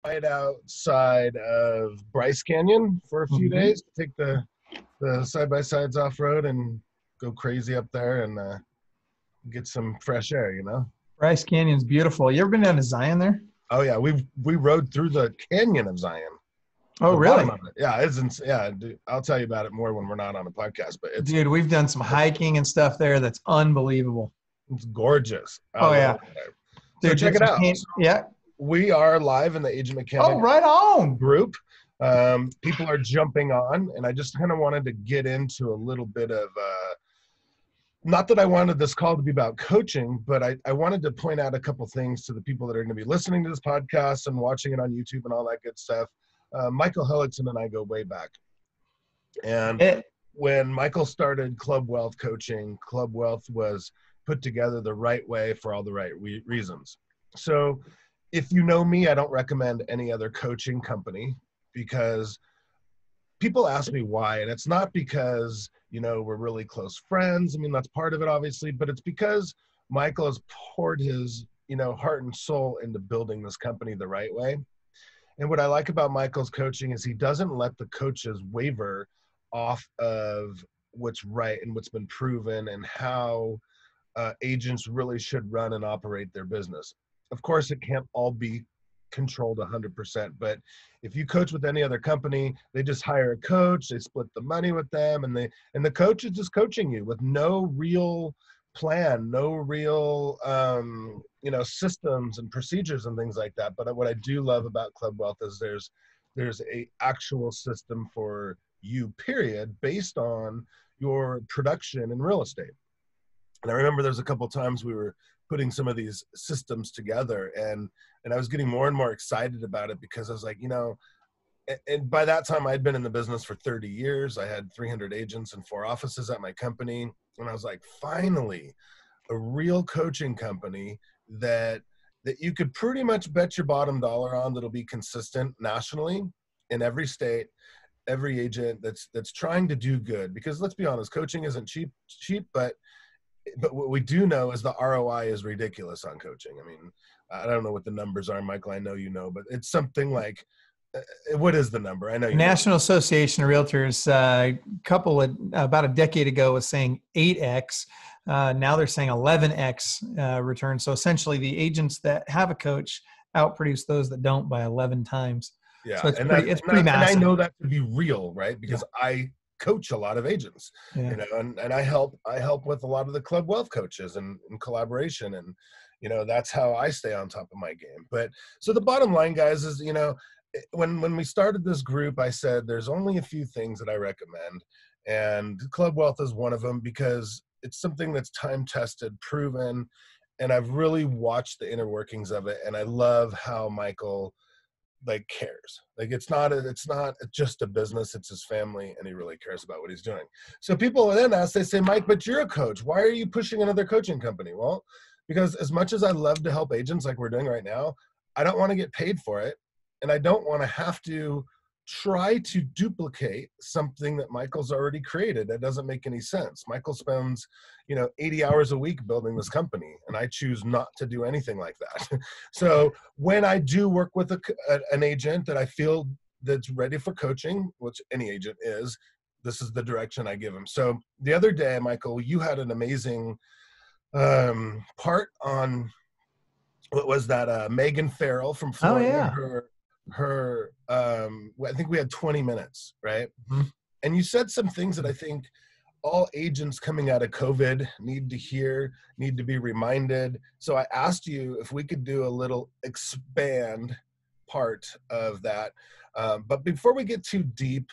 right outside of Bryce Canyon for a few days. Take the side-by-sides off-road and go crazy up there and get some fresh air, you know? Bryce Canyon's beautiful. You ever been down to Zion there? Oh, yeah. We rode through the canyon of Zion. Oh, the really? bottom of it. Yeah, dude, I'll tell you about it more when we're not on a podcast. But Dude, we've done some hiking and stuff there that's unbelievable. It's gorgeous. Oh, yeah. So Dude, check it out. Yeah. We are live in the Agent Mechanic Oh, right on. group. People are jumping on, and I just kind of wanted to get into a little bit of not that I wanted this call to be about coaching, but I wanted to point out a couple things to the people that are going to be listening to this podcast and watching it on YouTube and all that good stuff. Michael Hellickson and I go way back. And when Michael started Club Wealth coaching, Club Wealth was put together the right way for all the right reasons. So if you know me, I don't recommend any other coaching company because people ask me why. And it's not because, you know, we're really close friends. I mean, that's part of it, obviously, but it's because Michael has poured his, you know, heart and soul into building this company the right way. And what I like about Michael's coaching is he doesn't let the coaches waver off of what's right and what's been proven and how agents really should run and operate their business. Of course, it can't all be controlled 100%, but if you coach with any other company, they just hire a coach, they split the money with them, and the coach is just coaching you with no real plan, no real you know, systems and procedures and things like that. But what I do love about Club Wealth is there's a actual system for you, period, based on your production in real estate. And I remember there's a couple times we were putting some of these systems together, and I was getting more and more excited about it because I was like, you know, and by that time I'd been in the business for 30 years. I had 300 agents and 4 offices at my company. And I was like, finally, a real coaching company that you could pretty much bet your bottom dollar on that'll be consistent nationally in every state, every agent that's trying to do good. Because let's be honest, coaching isn't cheap, but what we do know is the ROI is ridiculous on coaching. I mean, I don't know what the numbers are, Michael. I know you know, but it's something like, what is the number? I know you National know. Association of Realtors, about a decade ago was saying 8x. Now they're saying 11x return. So essentially, the agents that have a coach outproduce those that don't by 11 times. Yeah, so it's pretty massive. And I know that to be real, right? Because I coach a lot of agents, you know, and I help with a lot of the Club Wealth coaches and collaboration, and you know, that's how I stay on top of my game. But so the bottom line, guys, is, you know, when we started this group, I said there's only a few things that I recommend, and Club Wealth is one of them because it's something that's time tested, proven, and I've really watched the inner workings of it, and I love how Michael like cares. Like it's not just a business, it's his family, and he really cares about what he's doing. So people then ask, they say, Mike, but you're a coach, why are you pushing another coaching company? Well, because as much as I love to help agents like we're doing right now, I don't want to get paid for it, and I don't want to have to try to duplicate something that Michael's already created. That doesn't make any sense. Michael spends, you know, 80 hours a week building this company, and I choose not to do anything like that. So when I do work with an agent that I feel that's ready for coaching, which any agent is, this is the direction I give them. So the other day, Michael, you had an amazing part on, what was that? Megan Farrell from Florida. Oh, yeah. Her I think we had 20 minutes, right? Mm-hmm. And you said some things that I think all agents coming out of COVID need to hear, need to be reminded. So I asked you if we could do a little expand part of that. But before we get too deep,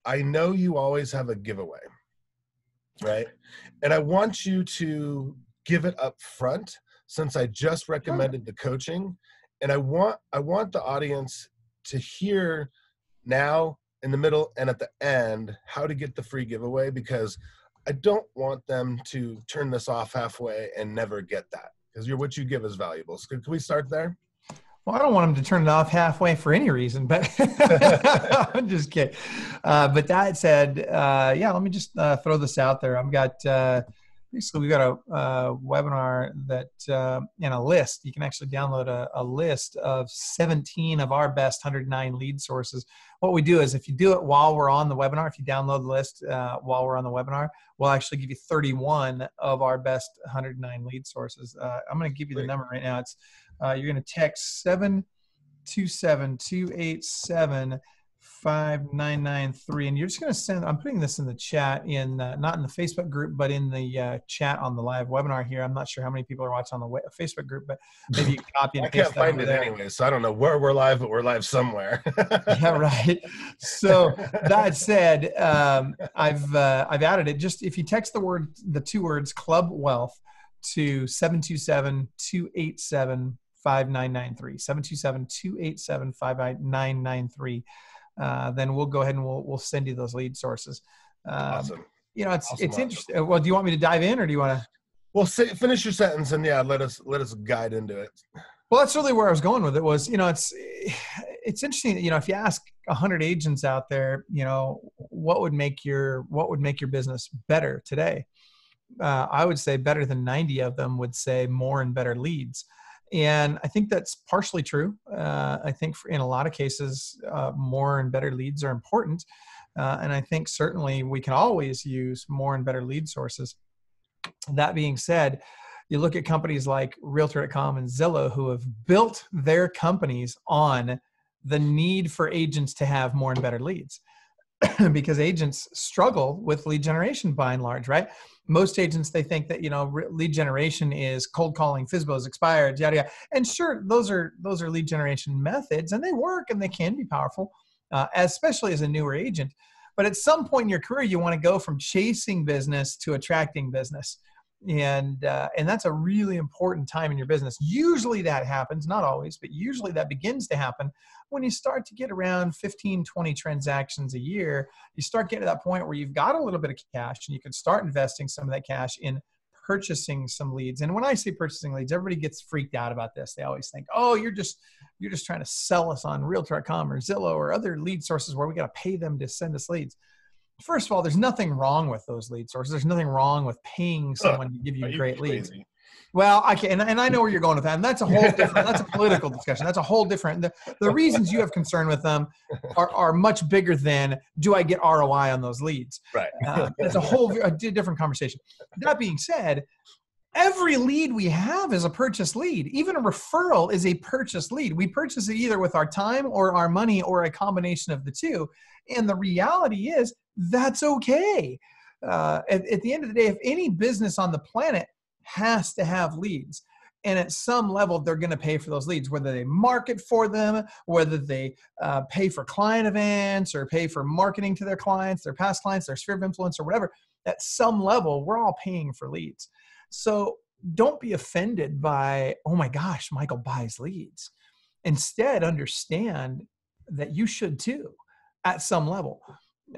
I know you always have a giveaway, right? And I want you to give it up front, since I just recommended the coaching. And I want the audience to hear now, in the middle, and at the end, how to get the free giveaway, because I don't want them to turn this off halfway and never get that, because what you give is valuable. So can we start there? Well, I don't want them to turn it off halfway for any reason, but I'm just kidding. But that said, let me just throw this out there. I've got basically we've got a webinar that and a list. You can actually download a list of 17 of our best 109 lead sources. What we do is if you do it while we're on the webinar, if you download the list while we're on the webinar, we'll actually give you 31 of our best 109 lead sources. I'm going to give you the number right now. It's you're going to text 727-287-5993, and you're just going to send, I'm putting this in the chat in not in the Facebook group, but in the chat on the live webinar here. I'm not sure how many people are watching on the Facebook group, but maybe you can copy and paste. I can't find it anyway, so I don't know where we're live, but we're live somewhere. Yeah, right. So that said, I've added it. Just if you text the two words Club Wealth to 727-287-5993, 727-287-5993. Then we'll go ahead and we'll send you those lead sources. Awesome. You know, it's interesting. Well, do you want me to dive in, or do you want to? Well, finish your sentence, and let us guide into it. Well, that's really where I was going with it. Was it's interesting. If you ask 100 agents out there, what would make your business better today? I would say better than 90 of them would say more and better leads. And I think that's partially true. I think in a lot of cases, more and better leads are important. And I think certainly we can always use more and better lead sources. That being said, you look at companies like Realtor.com and Zillow who have built their companies on the need for agents to have more and better leads. Because agents struggle with lead generation by and large, right? Most agents, they think that, lead generation is cold calling, FSBOs, expired, yada, yada. And sure, those are lead generation methods, and they work and they can be powerful, especially as a newer agent. But at some point in your career, you want to go from chasing business to attracting business. And that's a really important time in your business. Usually that happens, not always, but usually that begins to happen when you start to get around 15, 20 transactions a year. You start getting to that point where you've got a little bit of cash and you can start investing some of that cash in purchasing some leads. And when I say purchasing leads, everybody gets freaked out about this. They always think, oh, you're just trying to sell us on Realtor.com or Zillow or other lead sources where we got to pay them to send us leads. First of all, there's nothing wrong with those lead sources. There's nothing wrong with paying someone to give you great leads. Well, and I know where you're going with that. And that's a whole different, that's a political discussion. That's a whole different, the reasons you have concern with them are much bigger than, do I get ROI on those leads? Right. It's a different conversation. That being said, every lead we have is a purchase lead. Even a referral is a purchase lead. We purchase it either with our time or our money or a combination of the two. And the reality is that's okay. At the end of the day, if any business on the planet has to have leads, and at some level, they're going to pay for those leads, whether they market for them, whether they pay for client events or pay for marketing to their clients, their past clients, their sphere of influence or whatever. At some level, we're all paying for leads. So don't be offended by, oh my gosh, Michael buys leads. Instead, understand that you should too at some level.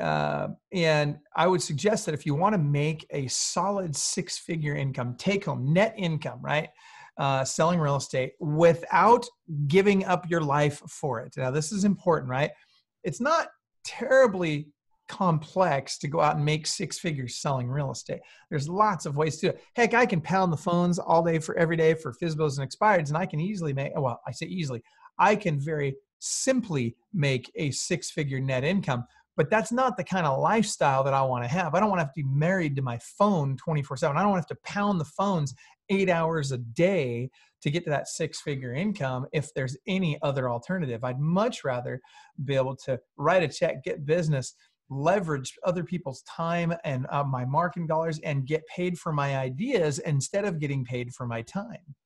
And I would suggest that if you want to make a solid six-figure income, take home net income, right? Selling real estate without giving up your life for it. Now, this is important, right? It's not terribly complex to go out and make six figures selling real estate. There's lots of ways to do it. Heck, I can pound the phones all day for every day for FSBOs and expireds, and I can easily make, well, I say easily, I can very simply make a six-figure net income. But that's not the kind of lifestyle that I want to have. I don't want to have to be married to my phone 24/7. I don't want to have to pound the phones 8 hours a day to get to that six-figure income if there's any other alternative. I'd much rather be able to write a check, get business, leverage other people's time and my marketing dollars, and get paid for my ideas instead of getting paid for my time.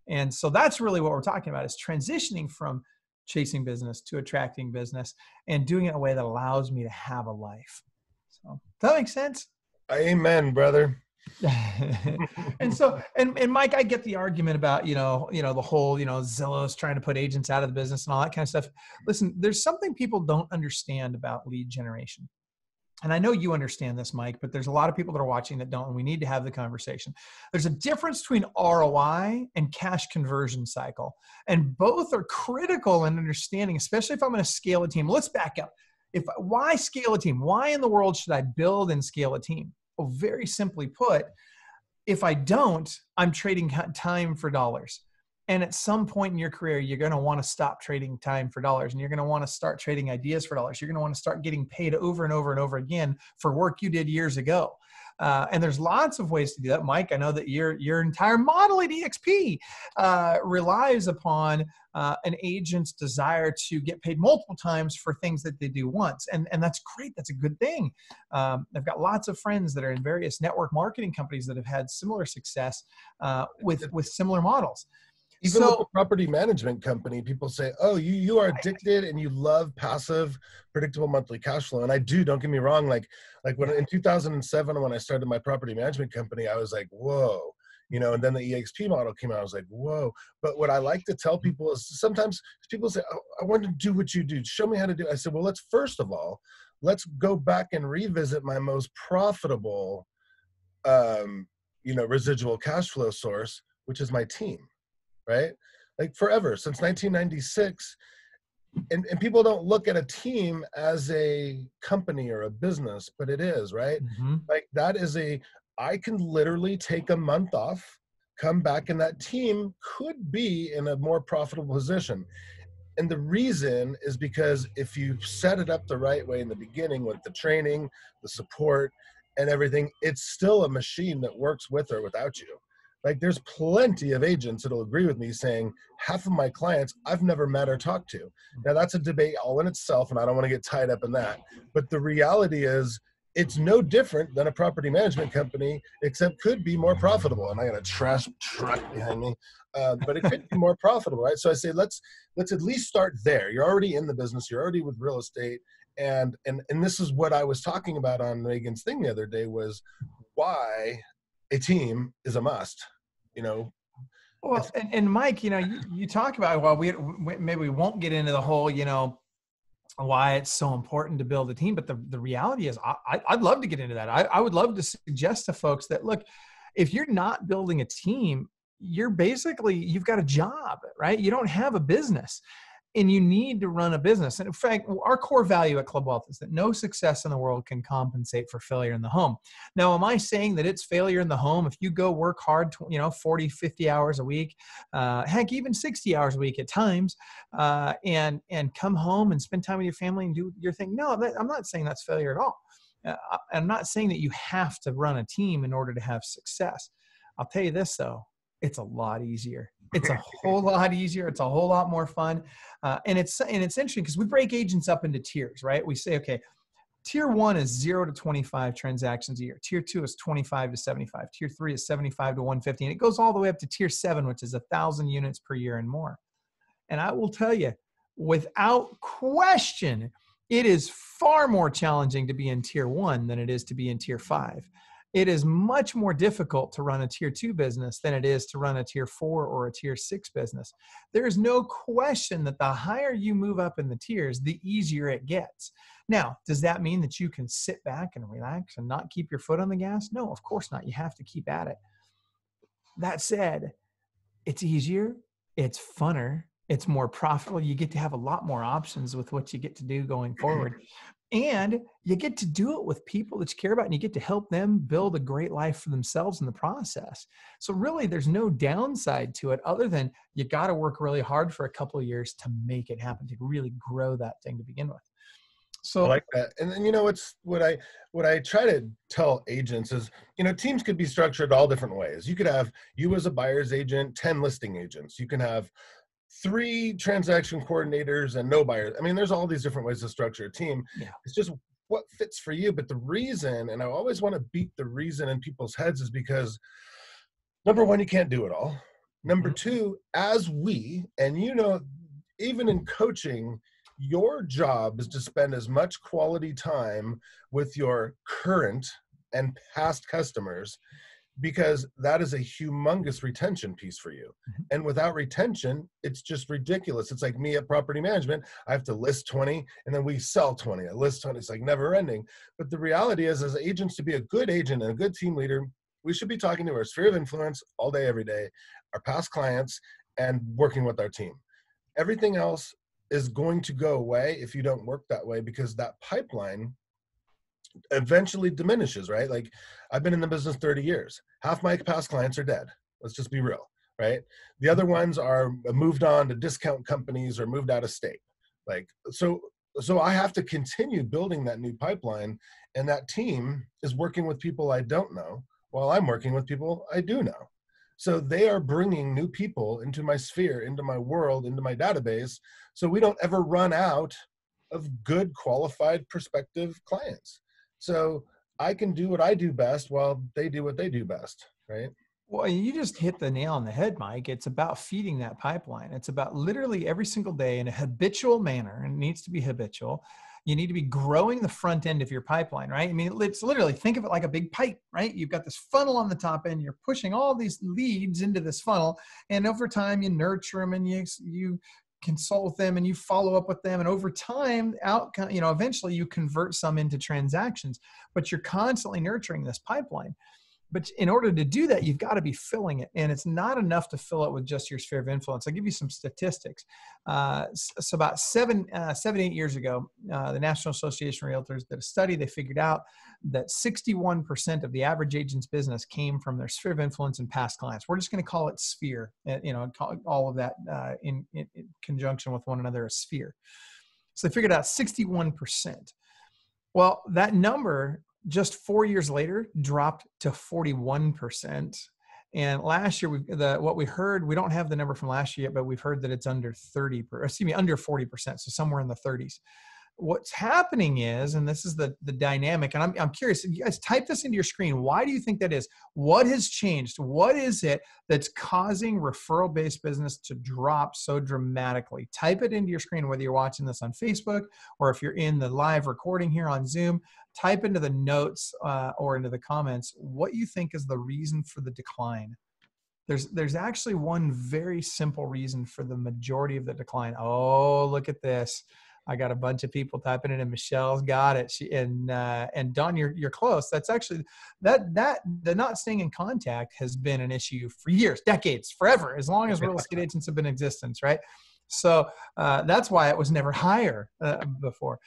And so that's really what we're talking about, is transitioning from chasing business to attracting business and doing it in a way that allows me to have a life. So does that make sense? Amen, brother. And so, and Mike, I get the argument about, the whole, Zillow's trying to put agents out of the business and all that kind of stuff. Listen, there's something people don't understand about lead generation. And I know you understand this, Mike, but there's a lot of people that are watching that don't, and we need to have the conversation. There's a difference between ROI and cash conversion cycle, and both are critical in understanding, especially if I'm going to scale a team. Let's back up. Why scale a team? Why in the world should I build and scale a team? Well, very simply put, If I don't, I'm trading time for dollars. And at some point in your career, you're going to want to stop trading time for dollars, and you're going to want to start trading ideas for dollars. You're going to want to start getting paid over and over and over again for work you did years ago. And there's lots of ways to do that. Mike, I know that your entire model at EXP relies upon an agent's desire to get paid multiple times for things that they do once. And that's great. That's a good thing. I've got lots of friends that are in various network marketing companies that have had similar success with similar models. Even with the property management company, people say, oh, you are addicted and you love passive, predictable monthly cash flow. And I do, don't get me wrong. Like when in 2007, when I started my property management company, I was like, whoa, and then the EXP model came out. I was like, whoa. But what I like to tell people is sometimes people say, oh, I want to do what you do. Show me how to do it. I said, well, first of all, let's go back and revisit my most profitable, residual cash flow source, which is my team. Right? Like forever, since 1996. And people don't look at a team as a company or a business, but it is, right? Mm-hmm. Like that is I can literally take a month off, come back, and that team could be in a more profitable position. And the reason is because if you set it up the right way in the beginning with the training, the support, and everything, it's still a machine that works with or without you. Like there's plenty of agents that'll agree with me saying half of my clients I've never met or talked to. Now that's a debate all in itself, and I don't want to get tied up in that. But the reality is it's no different than a property management company, except could be more profitable. And I got a trash truck behind me, but it could be more profitable, right? So I say let's at least start there. You're already in the business. You're already with real estate, and this is what I was talking about on Megan's thing the other day was why a team is a must, Well, and Mike, you talk about, well, maybe we won't get into the whole, why it's so important to build a team. But the reality is I'd love to get into that. I would love to suggest to folks that, look, if you're not building a team, you've got a job, right? You don't have a business. And you need to run a business. And in fact, our core value at Club Wealth is that no success in the world can compensate for failure in the home. Now, am I saying that it's failure in the home if you go work hard, 40, 50 hours a week, heck, even 60 hours a week at times, and come home and spend time with your family and do your thing? No, I'm not saying that's failure at all. I'm not saying that you have to run a team in order to have success. I'll tell you this, though. It's a lot easier. It's a whole lot easier. It's a whole lot more fun. And it's interesting because we break agents up into tiers, right? We say, okay, tier 1 is 0 to 25 transactions a year. Tier 2 is 25 to 75. Tier 3 is 75 to 150. And it goes all the way up to tier 7, which is 1,000 units per year and more. And I will tell you, without question, it is far more challenging to be in tier 1 than it is to be in tier 5. It is much more difficult to run a tier 2 business than it is to run a tier 4 or a tier 6 business. There is no question that the higher you move up in the tiers, the easier it gets. Now, does that mean that you can sit back and relax and not keep your foot on the gas? No, of course not. You have to keep at it. That said, it's easier, it's funner, it's more profitable. You get to have a lot more options with what you get to do going forward. And you get to do it with people that you care about, and you get to help them build a great life for themselves in the process. So really, there's no downside to it other than you got to work really hard for a couple of years to make it happen, to really grow that thing to begin with. So I like that. And then, it's what I try to tell agents is, teams could be structured all different ways. You could have you as a buyer's agent, 10 listing agents. You can have 3 transaction coordinators and no buyers. I mean, there's all these different ways to structure a team. Yeah. It's just what fits for you. But the reason, and I always want to beat the reason in people's heads, is because number 1, you can't do it all. Number 2, even in coaching, your job is to spend as much quality time with your current and past customers, because that is a humongous retention piece for you. And without retention, it's just ridiculous. It's like me at property management. I have to list 20 and then we sell 20. I list 20. It's like never ending. But the reality is, as agents, to be a good agent and a good team leader, we should be talking to our sphere of influence all day, every day, our past clients, and working with our team. Everything else is going to go away if you don't work that way, because that pipeline eventually diminishes, right? Like I've been in the business 30 years. Half my past clients are dead. Let's just be real, right? The other ones are moved on to discount companies or moved out of state. Like, so I have to continue building that new pipeline, and that team is working with people I don't know while I'm working with people I do know. So they are bringing new people into my sphere, into my world, into my database, so we don't ever run out of good, qualified, prospective clients. So I can do what I do best while they do what they do best, right? Well, you just hit the nail on the head, Mike. It's about feeding that pipeline. It's about literally every single day in a habitual manner, and it needs to be habitual. You need to be growing the front end of your pipeline, right? I mean, it's literally, think of it like a big pipe, right? You've got this funnel on the top end. You're pushing all these leads into this funnel, and over time you nurture them and you consult with them and you follow up with them, and over time eventually you convert some into transactions, but you're constantly nurturing this pipeline. But in order to do that, you've got to be filling it. And it's not enough to fill it with just your sphere of influence. I'll give you some statistics. So about 8 years ago, the National Association of Realtors did a study. They figured out that 61% of the average agent's business came from their sphere of influence and past clients. We're just going to call it sphere, call all of that in conjunction with one another a sphere. So they figured out 61%. Well, that number just 4 years later dropped to 41%. And last year, what we heard, we don't have the number from last year yet, but we've heard that it's under 40%, so somewhere in the 30s. What's happening is, and this is the dynamic, and I'm curious, you guys type this into your screen. Why do you think that is? What has changed? What is it that's causing referral-based business to drop so dramatically? Type it into your screen, whether you're watching this on Facebook or if you're in the live recording here on Zoom. Type into the notes or into the comments what you think is the reason for the decline. There's actually one very simple reason for the majority of the decline. Oh, look at this. I got a bunch of people typing it, and Michelle's got it. And Don, you're close. That's actually the not staying in contact has been an issue for years, decades, forever, as long as real estate agents have been in existence, right? So that's why it was never higher before.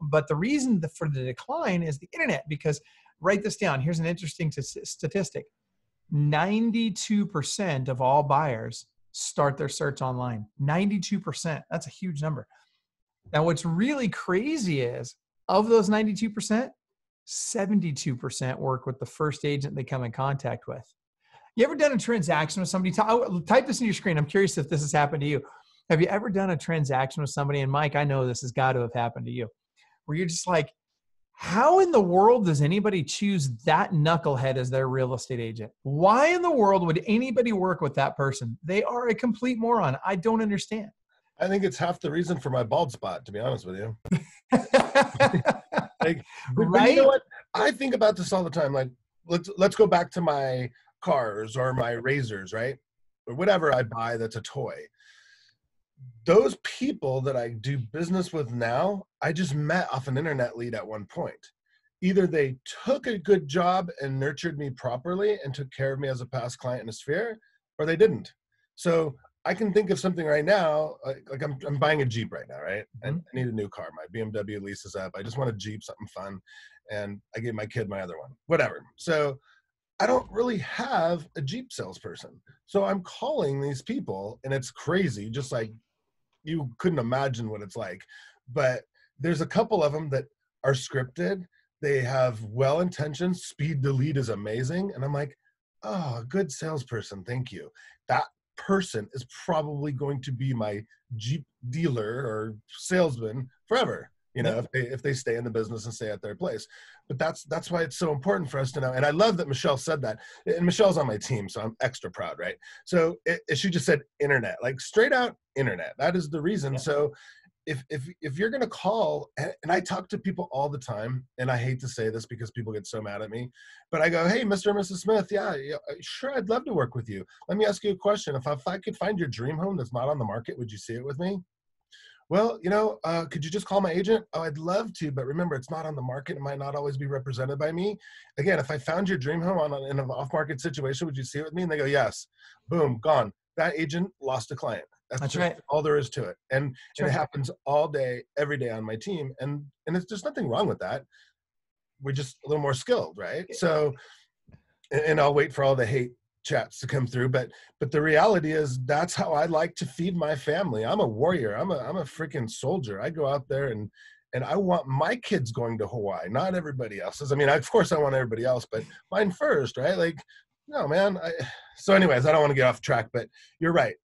But the reason for the decline is the internet, because write this down. Here's an interesting statistic. 92% of all buyers start their search online. 92%. That's a huge number. Now, what's really crazy is, of those 92%, 72% work with the first agent they come in contact with. You ever done a transaction with somebody? Type this in your screen. I'm curious if this has happened to you. Have you ever done a transaction with somebody? And Mike, I know this has got to have happened to you, where you're just like, how in the world does anybody choose that knucklehead as their real estate agent? Why in the world would anybody work with that person? They are a complete moron. I don't understand. I think it's half the reason for my bald spot, to be honest with you. Like, right? But you know what? I think about this all the time. Like, let's go back to my cars or my razors, right? Or whatever I buy that's a toy. Those people that I do business with now, I just met off an internet lead at one point. Either they took a good job and nurtured me properly and took care of me as a past client in a sphere, or they didn't. So I can think of something right now, like I'm buying a Jeep right now, right? And I need a new car. My BMW lease is up. I just want a Jeep, something fun. And I gave my kid my other one, whatever. So I don't really have a Jeep salesperson. So I'm calling these people, and it's crazy, just like you couldn't imagine what it's like. But there's a couple of them that are scripted. They have well-intentioned. Speed to lead is amazing. And I'm like, oh, good salesperson. Thank you. That person is probably going to be my Jeep dealer or salesman forever, if they stay in the business and stay at their place. But that's why it's so important for us to know. And I love that Michelle said that. And Michelle's on my team, so I'm extra proud, right? So she just said internet, like straight out internet. That is the reason. Yeah. So if you're going to call, and I talk to people all the time, and I hate to say this because people get so mad at me, but I go, hey, Mr. and Mrs. Smith, yeah, sure, I'd love to work with you. Let me ask you a question. If I could find your dream home that's not on the market, would you see it with me? Well, could you just call my agent? Oh, I'd love to, but remember, it's not on the market. It might not always be represented by me. Again, if I found your dream home in an off-market situation, would you see it with me? And they go, yes. Boom, gone. That agent lost a client. That's right. All there is to it. And it happens all day, every day on my team. And there's nothing wrong with that. we're just a little more skilled, right? So, and I'll wait for all the hate chats to come through, but the reality is that's how I like to feed my family. I'm a warrior. I'm a freaking soldier. I go out there and I want my kids going to Hawaii, not everybody else's. I mean, of course I want everybody else, but mine first, right? Like, no, man. So anyways, I don't want to get off track, but you're right.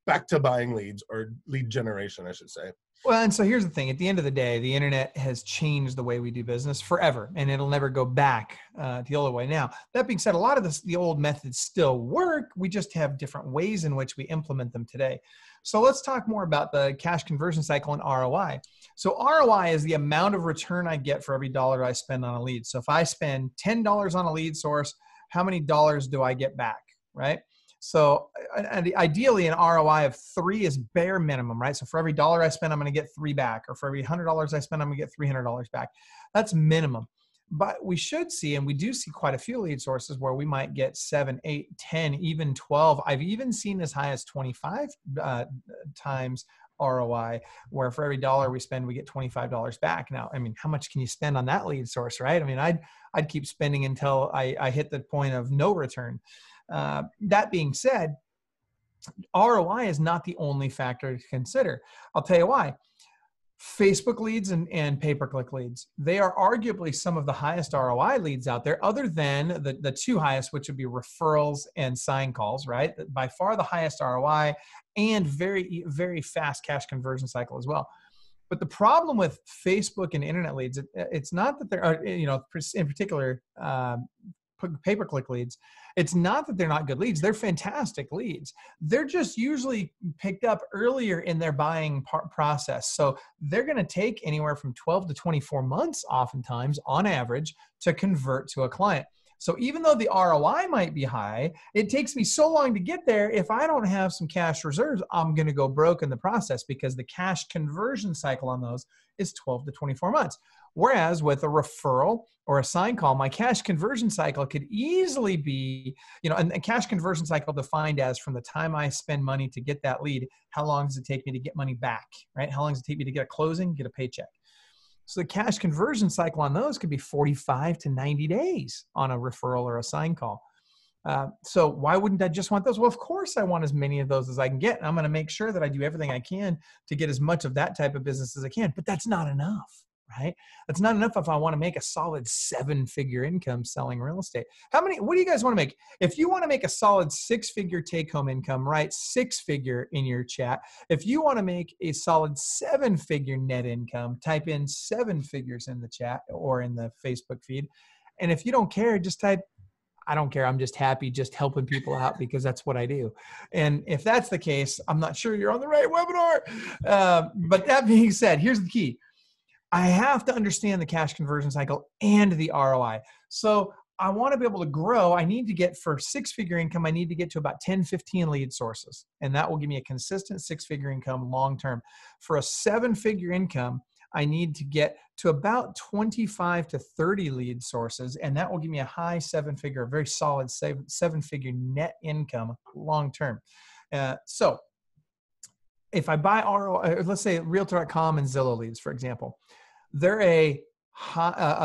Back to buying leads, or lead generation, I should say. Well, and so here's the thing. At the end of the day, the internet has changed the way we do business forever, and it'll never go back the old way. Now, that being said, a lot of the old methods still work. We just have different ways in which we implement them today. So let's talk more about the cash conversion cycle and ROI. So ROI is the amount of return I get for every dollar I spend on a lead. So if I spend $10 on a lead source, how many dollars do I get back, right? So ideally, an ROI of 3 is bare minimum, right? So for every dollar I spend, I'm going to get 3 back, or for every $100 I spend, I'm going to get $300 back. That's minimum. But we should see, and we do see quite a few lead sources where we might get 7, 8, 10, even 12. I've even seen as high as 25 times ROI, where for every dollar we spend, we get $25 back. Now, I mean, how much can you spend on that lead source, right? I mean, I'd keep spending until I hit the point of no return. That being said, ROI is not the only factor to consider. I'll tell you why. Facebook leads and pay-per-click leads, they are arguably some of the highest ROI leads out there, other than the 2 highest, which would be referrals and sign calls, right? By far the highest ROI, and very, very fast cash conversion cycle as well. But the problem with Facebook and internet leads, it's not that there are, in particular, pay-per-click leads, it's not that they're not good leads. They're fantastic leads. They're just usually picked up earlier in their buying process. So they're going to take anywhere from 12 to 24 months, oftentimes, on average, to convert to a client. So even though the ROI might be high, it takes me so long to get there. If I don't have some cash reserves, I'm going to go broke in the process, because the cash conversion cycle on those is 12 to 24 months. Whereas with a referral or a sign call, my cash conversion cycle could easily be, and a cash conversion cycle defined as from the time I spend money to get that lead, how long does it take me to get money back, right? How long does it take me to get a closing, get a paycheck? So the cash conversion cycle on those could be 45 to 90 days on a referral or a sign call. So why wouldn't I just want those? Well, of course I want as many of those as I can get. And I'm going to make sure that I do everything I can to get as much of that type of business as I can. But that's not enough, right? That's not enough if I want to make a solid 7-figure income selling real estate. What do you guys want to make? If you want to make a solid 6-figure take-home income, write 6-figure in your chat. If you want to make a solid 7-figure net income, type in 7 figures in the chat or in the Facebook feed. And if you don't care, just type, I don't care, I'm just happy just helping people out, because that's what I do. And if that's the case, I'm not sure you're on the right webinar. But that being said, here's the key. I have to understand the cash conversion cycle and the ROI. So I want to be able to grow. I need to get, for 6-figure income, I need to get to about 10, 15 lead sources. And that will give me a consistent 6-figure income long-term. For a 7-figure income, I need to get to about 25 to 30 lead sources. And that will give me a high 7-figure, a very solid 7-figure net income long-term. So if I buy ROI, let's say Realtor.com and Zillow leads, for example, they're a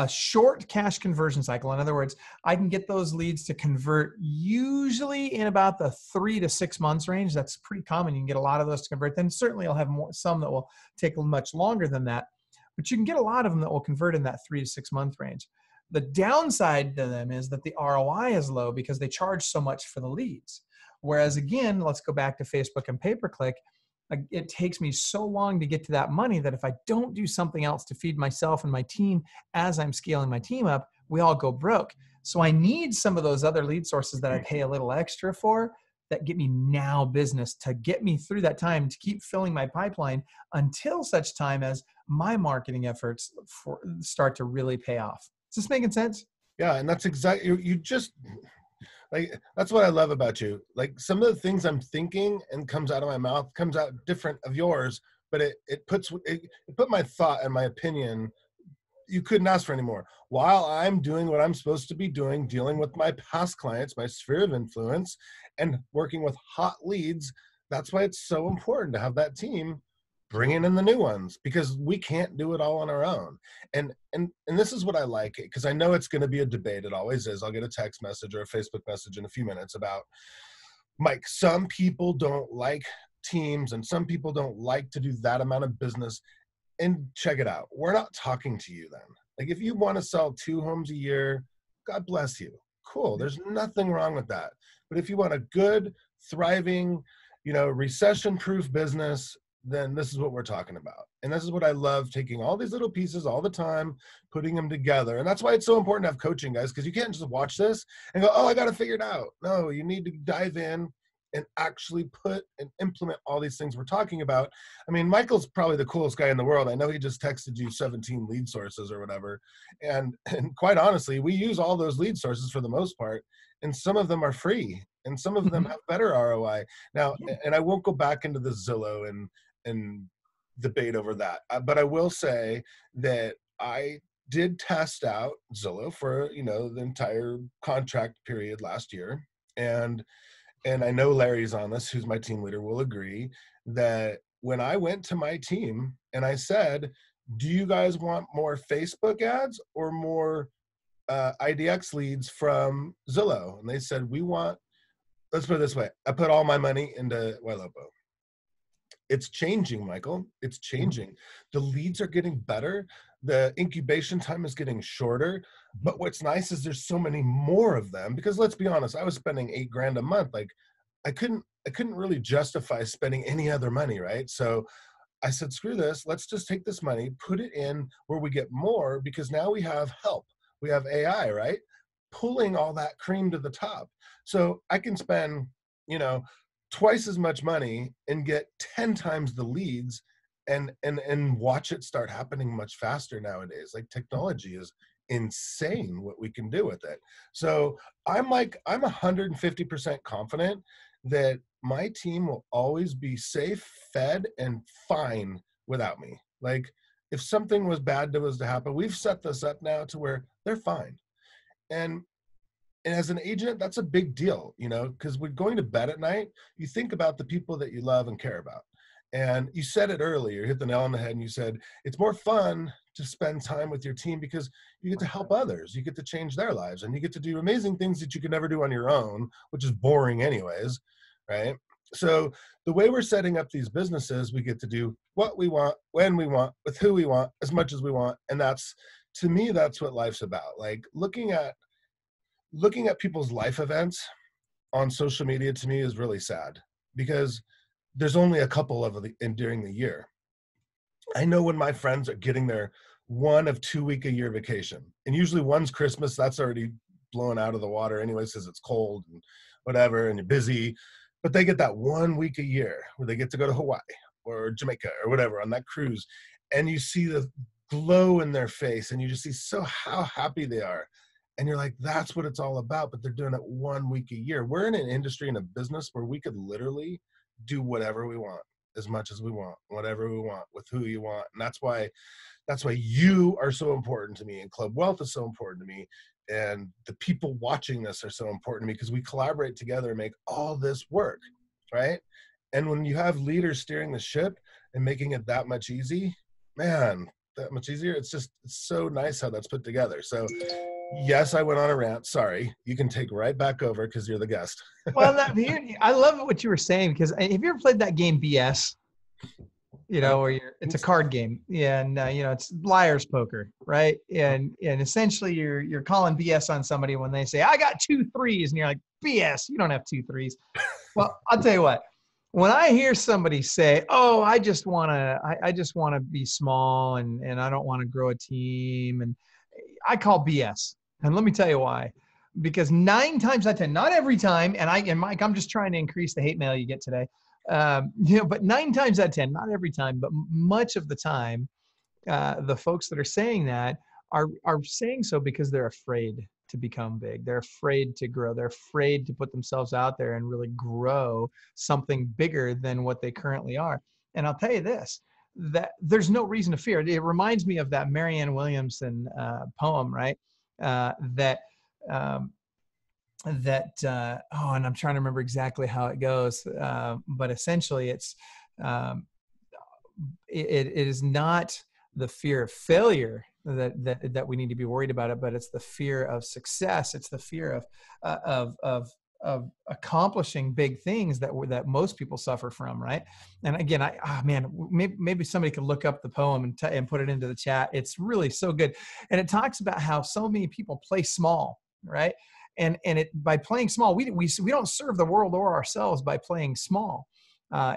short cash conversion cycle. In other words, I can get those leads to convert usually in about the 3 to 6 months range. That's pretty common. You can get a lot of those to convert. Then certainly I'll have some that will take much longer than that, but you can get a lot of them that will convert in that 3 to 6 month range. The downside to them is that the ROI is low because they charge so much for the leads. Whereas again, let's go back to Facebook and pay-per-click. It takes me so long to get to that money that if I don't do something else to feed myself and my team as I'm scaling my team up, we all go broke. So I need some of those other lead sources that I pay a little extra for that get me now business to get me through that time, to keep filling my pipeline until such time as my marketing efforts start to really pay off. Is this making sense? Yeah, and that's exactly, you just, like, that's what I love about you. Like, some of the things I'm thinking and comes out of my mouth comes out different of yours, but it put my thought and my opinion, you couldn't ask for any more. While I'm doing what I'm supposed to be doing, dealing with my past clients, my sphere of influence, and working with hot leads, that's why it's so important to have that team bringing in the new ones, because we can't do it all on our own. And this is what I like, because I know it's going to be a debate. It always is. I'll get a text message or a Facebook message in a few minutes about, Mike, some people don't like teams and some people don't like to do that amount of business. And check it out. We're not talking to you then. Like, if you want to sell 2 homes a year, God bless you. Cool. There's nothing wrong with that. But if you want a good, thriving, recession-proof business, then this is what we're talking about. And this is what I love, taking all these little pieces all the time, putting them together. And that's why it's so important to have coaching, guys, because you can't just watch this and go, oh, I got to figure it out. No, you need to dive in and actually put and implement all these things we're talking about. I mean, Michael's probably the coolest guy in the world. I know he just texted you 17 lead sources or whatever. And quite honestly, we use all those lead sources for the most part, and some of them are free and some of them have better ROI. Now, and I won't go back into the Zillow and debate over that. But I will say that I did test out Zillow for, the entire contract period last year. And I know Larry's on this, who's my team leader, will agree that when I went to my team and I said, do you guys want more Facebook ads or more IDX leads from Zillow? And they said, let's put it this way. I put all my money into Ylopo. It's changing, Michael. It's changing. The leads are getting better. The incubation time is getting shorter. But what's nice is there's so many more of them, because let's be honest, I was spending $8,000 a month. Like, I couldn't really justify spending any other money, right? So I said, screw this. Let's just take this money, put it in where we get more, because now we have help. We have AI, right? Pulling all that cream to the top. So I can spend, twice as much money and get 10 times the leads and watch it start happening much faster nowadays. Like, technology is insane what we can do with it. So I'm 150% confident that my team will always be safe, fed, and fine without me. Like, if something was bad that was to happen, we've set this up now to where they're fine. And as an agent, that's a big deal, because we're going to bed at night. You think about the people that you love and care about. And you said it earlier, you hit the nail on the head, and you said it's more fun to spend time with your team because you get to help others. You get to change their lives, and you get to do amazing things that you could never do on your own, which is boring anyways, right? So the way we're setting up these businesses, we get to do what we want, when we want, with who we want, as much as we want. And that's, to me, that's what life's about. Like, looking at people's life events on social media, to me, is really sad, because there's only a couple of them during the year. I know when my friends are getting their 1 of 2 week a year vacation, and usually one's Christmas, that's already blown out of the water anyways, because it's cold and whatever, and you're busy, but they get that 1 week a year where they get to go to Hawaii or Jamaica or whatever on that cruise, and you see the glow in their face, and you just see how happy they are. And you're like, that's what it's all about. But they're doing it 1 week a year. We're in an industry, in a business, where we could literally do whatever we want, as much as we want, whatever we want, with who you want. And that's why you are so important to me, and Club Wealth is so important to me, and the people watching this are so important to me, because we collaborate together and make all this work, right? And when you have leaders steering the ship and making it that much easier, it's so nice how that's put together. So yes, I went on a rant. Sorry. You can take right back over because you're the guest. Well, I love what you were saying, because have you ever played that game BS? Where it's a card game. Yeah, and it's liar's poker, right? And essentially you're calling BS on somebody when they say, I got 2 threes, and you're like, BS, you don't have 2 threes. Well, I'll tell you what. When I hear somebody say, "Oh, I just want to be small and I don't want to grow a team," and I call BS. And let me tell you why. Because 9 times out of 10, not every time, and Mike, I'm just trying to increase the hate mail you get today. But 9 times out of 10, not every time, but much of the time, the folks that are saying that are saying so because they're afraid to become big. They're afraid to grow. They're afraid to put themselves out there and really grow something bigger than what they currently are. And I'll tell you this, that there's no reason to fear. It reminds me of that Marianne Williamson poem, right? And I'm trying to remember exactly how it goes. But essentially it's, it is not the fear of failure that we need to be worried about it, but it's the fear of success. It's the fear of accomplishing big things that most people suffer from, right? And again, maybe somebody could look up the poem and put it into the chat. It's really so good, and it talks about how so many people play small, right? And by playing small, we don't serve the world or ourselves by playing small.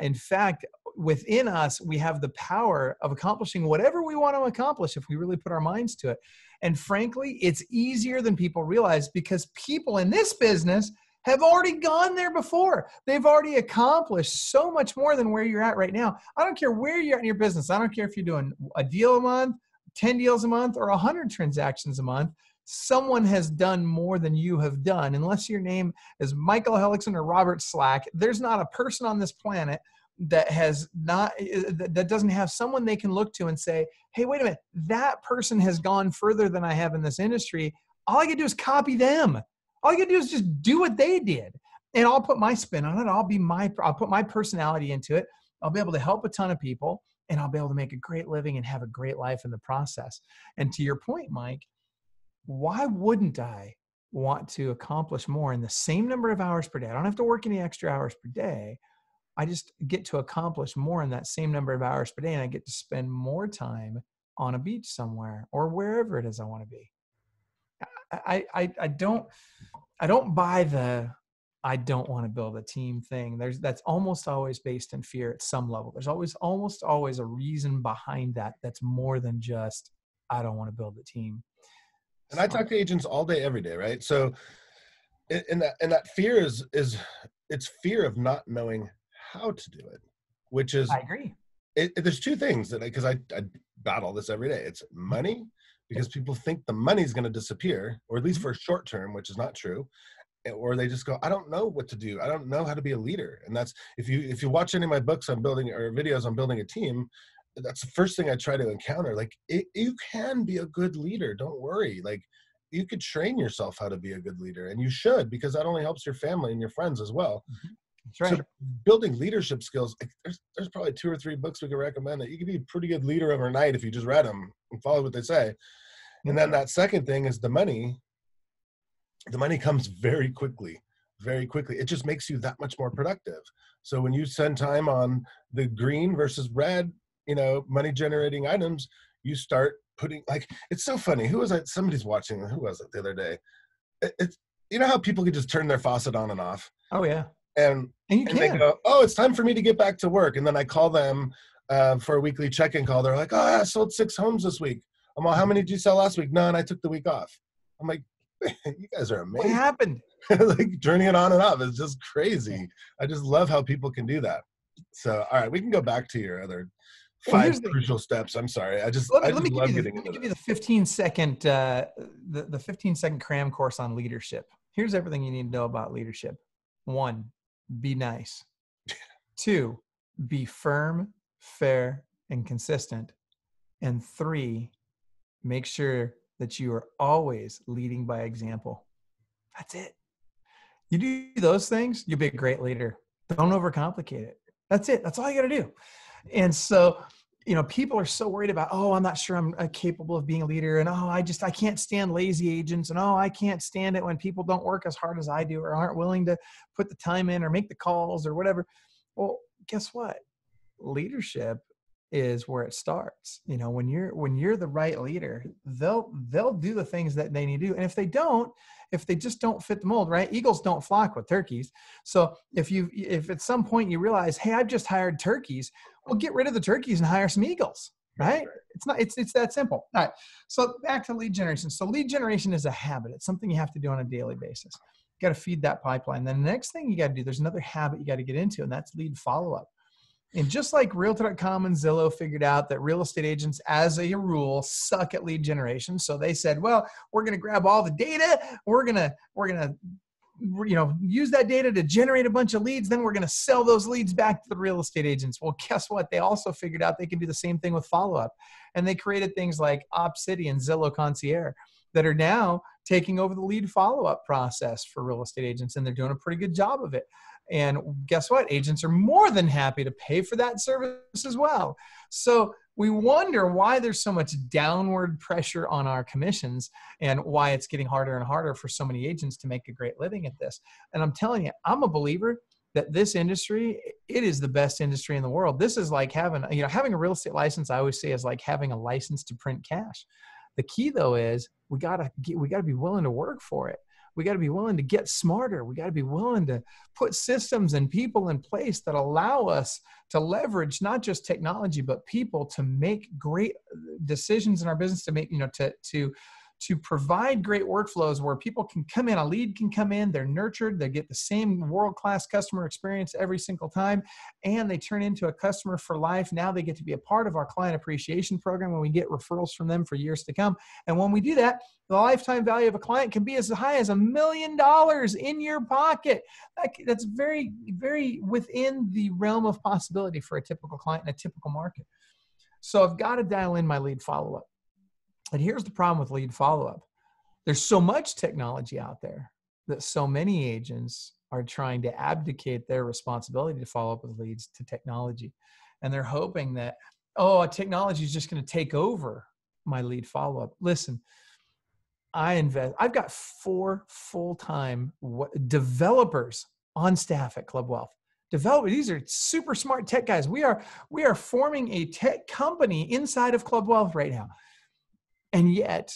In fact, within us, we have the power of accomplishing whatever we want to accomplish if we really put our minds to it. And frankly, it's easier than people realize, because people in this business have already gone there before. They've already accomplished so much more than where you're at right now. I don't care where you're at in your business. I don't care if you're doing a deal a month, 10 deals a month, or 100 transactions a month. Someone has done more than you have done. Unless your name is Michael Hellickson or Robert Slack, there's not a person on this planet that doesn't have someone they can look to and say, hey, wait a minute, that person has gone further than I have in this industry. All I can do is copy them. All I can do is just do what they did. And I'll put my spin on it. I'll put my personality into it. I'll be able to help a ton of people, and I'll be able to make a great living and have a great life in the process. And to your point, Mike, why wouldn't I want to accomplish more in the same number of hours per day? I don't have to work any extra hours per day. I just get to accomplish more in that same number of hours per day, and I get to spend more time on a beach somewhere or wherever it is I want to be. I don't buy the I don't want to build a team thing. That's almost always based in fear at some level. There's almost always a reason behind that that's more than just I don't want to build a team. And I talk to agents all day, every day, right? So, and that fear is it's fear of not knowing how to do it, which is, I agree. There's two things because I battle this every day. It's money, because people think the money's going to disappear, or at least for a short term, which is not true. Or they just go, I don't know what to do. I don't know how to be a leader. And that's, if you watch any of my books on building or videos on building a team, that's the first thing I try to encounter. Like, you can be a good leader. Don't worry. Like, you could train yourself how to be a good leader, and you should, because that only helps your family and your friends as well. That's right. So building leadership skills, there's probably 2 or 3 books we could recommend that you could be a pretty good leader overnight if you just read them and follow what they say. And then that second thing is the money. The money comes very quickly, very quickly. It just makes you that much more productive. So when you spend time on the green versus red, money generating items, you start putting, like, it's so funny. Who was it? Somebody's watching. Who was it the other day? It's, how people can just turn their faucet on and off. Oh yeah. And they go, oh, it's time for me to get back to work. And then I call them for a weekly check-in call. They're like, oh, I sold 6 homes this week. I'm like, how many did you sell last week? None. I took the week off. I'm like, you guys are amazing. What happened? Like, turning it on and off is just crazy. I just love how people can do that. So, all right, we can go back to your other 5 crucial steps. I'm sorry. Let me give you the 15-second the 15-second cram course on leadership. Here's everything you need to know about leadership. 1, be nice. 2, be firm, fair, and consistent. And 3, make sure that you are always leading by example. That's it. You do those things, you'll be a great leader. Don't overcomplicate it. That's it. That's all you got to do. And so, people are so worried about, oh, I'm not sure I'm capable of being a leader. And, oh, I can't stand lazy agents. And, oh, I can't stand it when people don't work as hard as I do, or aren't willing to put the time in or make the calls or whatever. Well, guess what? Leadership is where it starts. When you're the right leader, they'll do the things that they need to do. And if they just don't fit the mold, right? Eagles don't flock with turkeys. So if at some point you realize, hey, I've just hired turkeys, well, get rid of the turkeys and hire some eagles, right? It's that simple. All right. So back to lead generation. So lead generation is a habit. It's something you have to do on a daily basis. You got to feed that pipeline. Then the next thing you got to do, there's another habit you got to get into, and that's lead follow-up. And just like Realtor.com and Zillow figured out that real estate agents, as a rule, suck at lead generation. So they said, well, we're going to grab all the data. We're going to use that data to generate a bunch of leads. Then we're going to sell those leads back to the real estate agents. Well, guess what? They also figured out they can do the same thing with follow-up. And they created things like OpCity and Zillow Concierge that are now taking over the lead follow-up process for real estate agents. And they're doing a pretty good job of it. And guess what? Agents are more than happy to pay for that service as well. So we wonder why there's so much downward pressure on our commissions and why it's getting harder and harder for so many agents to make a great living at this. And I'm telling you, I'm a believer that this industry, it is the best industry in the world. This is like having a real estate license, I always say, is like having a license to print cash. The key though is we gotta be willing to work for it. We gotta be willing to get smarter. We gotta be willing to put systems and people in place that allow us to leverage not just technology, but people to make great decisions in our business, to make, to provide great workflows where people can come in, a lead can come in, they're nurtured, they get the same world-class customer experience every single time, and they turn into a customer for life. Now they get to be a part of our client appreciation program when we get referrals from them for years to come. And when we do that, the lifetime value of a client can be as high as $1 million in your pocket. That's very, very within the realm of possibility for a typical client in a typical market. So I've got to dial in my lead follow-up. And here's the problem with lead follow-up. There's so much technology out there that so many agents are trying to abdicate their responsibility to follow up with leads to technology. And they're hoping that, technology is just going to take over my lead follow-up. Listen, I've got 4 full-time developers on staff at Club Wealth. These are super smart tech guys. We are forming a tech company inside of Club Wealth right now. And yet,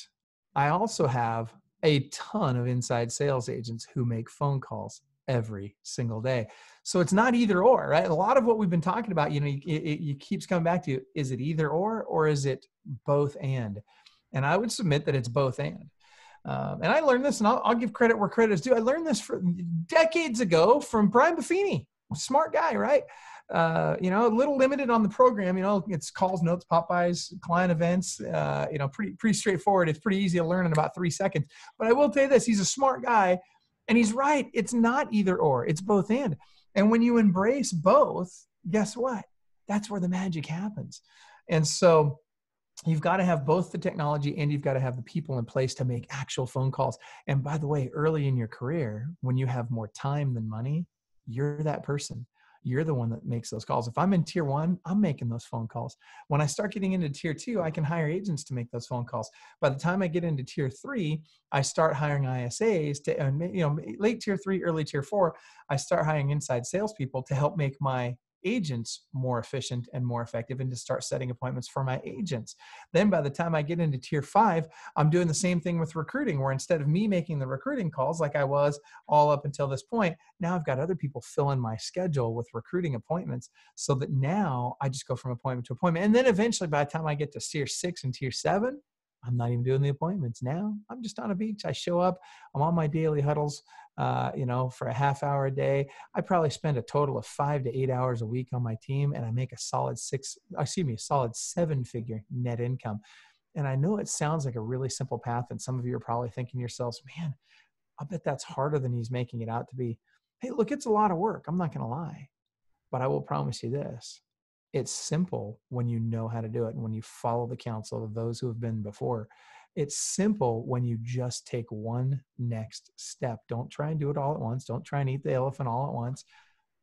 I also have a ton of inside sales agents who make phone calls every single day. So it's not either or, right? A lot of what we've been talking about, it keeps coming back to, is it either or is it both and? And I would submit that it's both and. And I learned this, and I'll give credit where credit is due. I learned this decades ago from Brian Buffini, smart guy, right? A little limited on the program, it's calls, notes, pop-bys, client events, pretty straightforward. It's pretty easy to learn in about 3 seconds. But I will tell you this, he's a smart guy, and he's right. It's not either or, it's both and. And when you embrace both, guess what? That's where the magic happens. And so you've got to have both the technology and you've got to have the people in place to make actual phone calls. And by the way, early in your career, when you have more time than money, you're that person. You're the one that makes those calls. If I'm in tier 1, I'm making those phone calls. When I start getting into tier 2, I can hire agents to make those phone calls. By the time I get into tier 3, I start hiring ISAs late tier 3, early tier 4, I start hiring inside salespeople to help make my agents more efficient and more effective and to start setting appointments for my agents. Then by the time I get into tier 5, I'm doing the same thing with recruiting, where instead of me making the recruiting calls like I was all up until this point, now I've got other people fill in my schedule with recruiting appointments, so that now I just go from appointment to appointment. And then eventually by the time I get to tier 6 and tier 7, I'm not even doing the appointments. Now I'm just on a beach. I show up, I'm on my daily huddles, for a half hour a day. I probably spend a total of 5 to 8 hours a week on my team, and I make a solid 7-figure net income. And I know it sounds like a really simple path, and some of you are probably thinking to yourselves, man, I bet that's harder than he's making it out to be. Hey, look, it's a lot of work. I'm not going to lie, but I will promise you this. It's simple when you know how to do it and when you follow the counsel of those who have been before. It's simple when you just take one next step. Don't try and do it all at once. Don't try and eat the elephant all at once.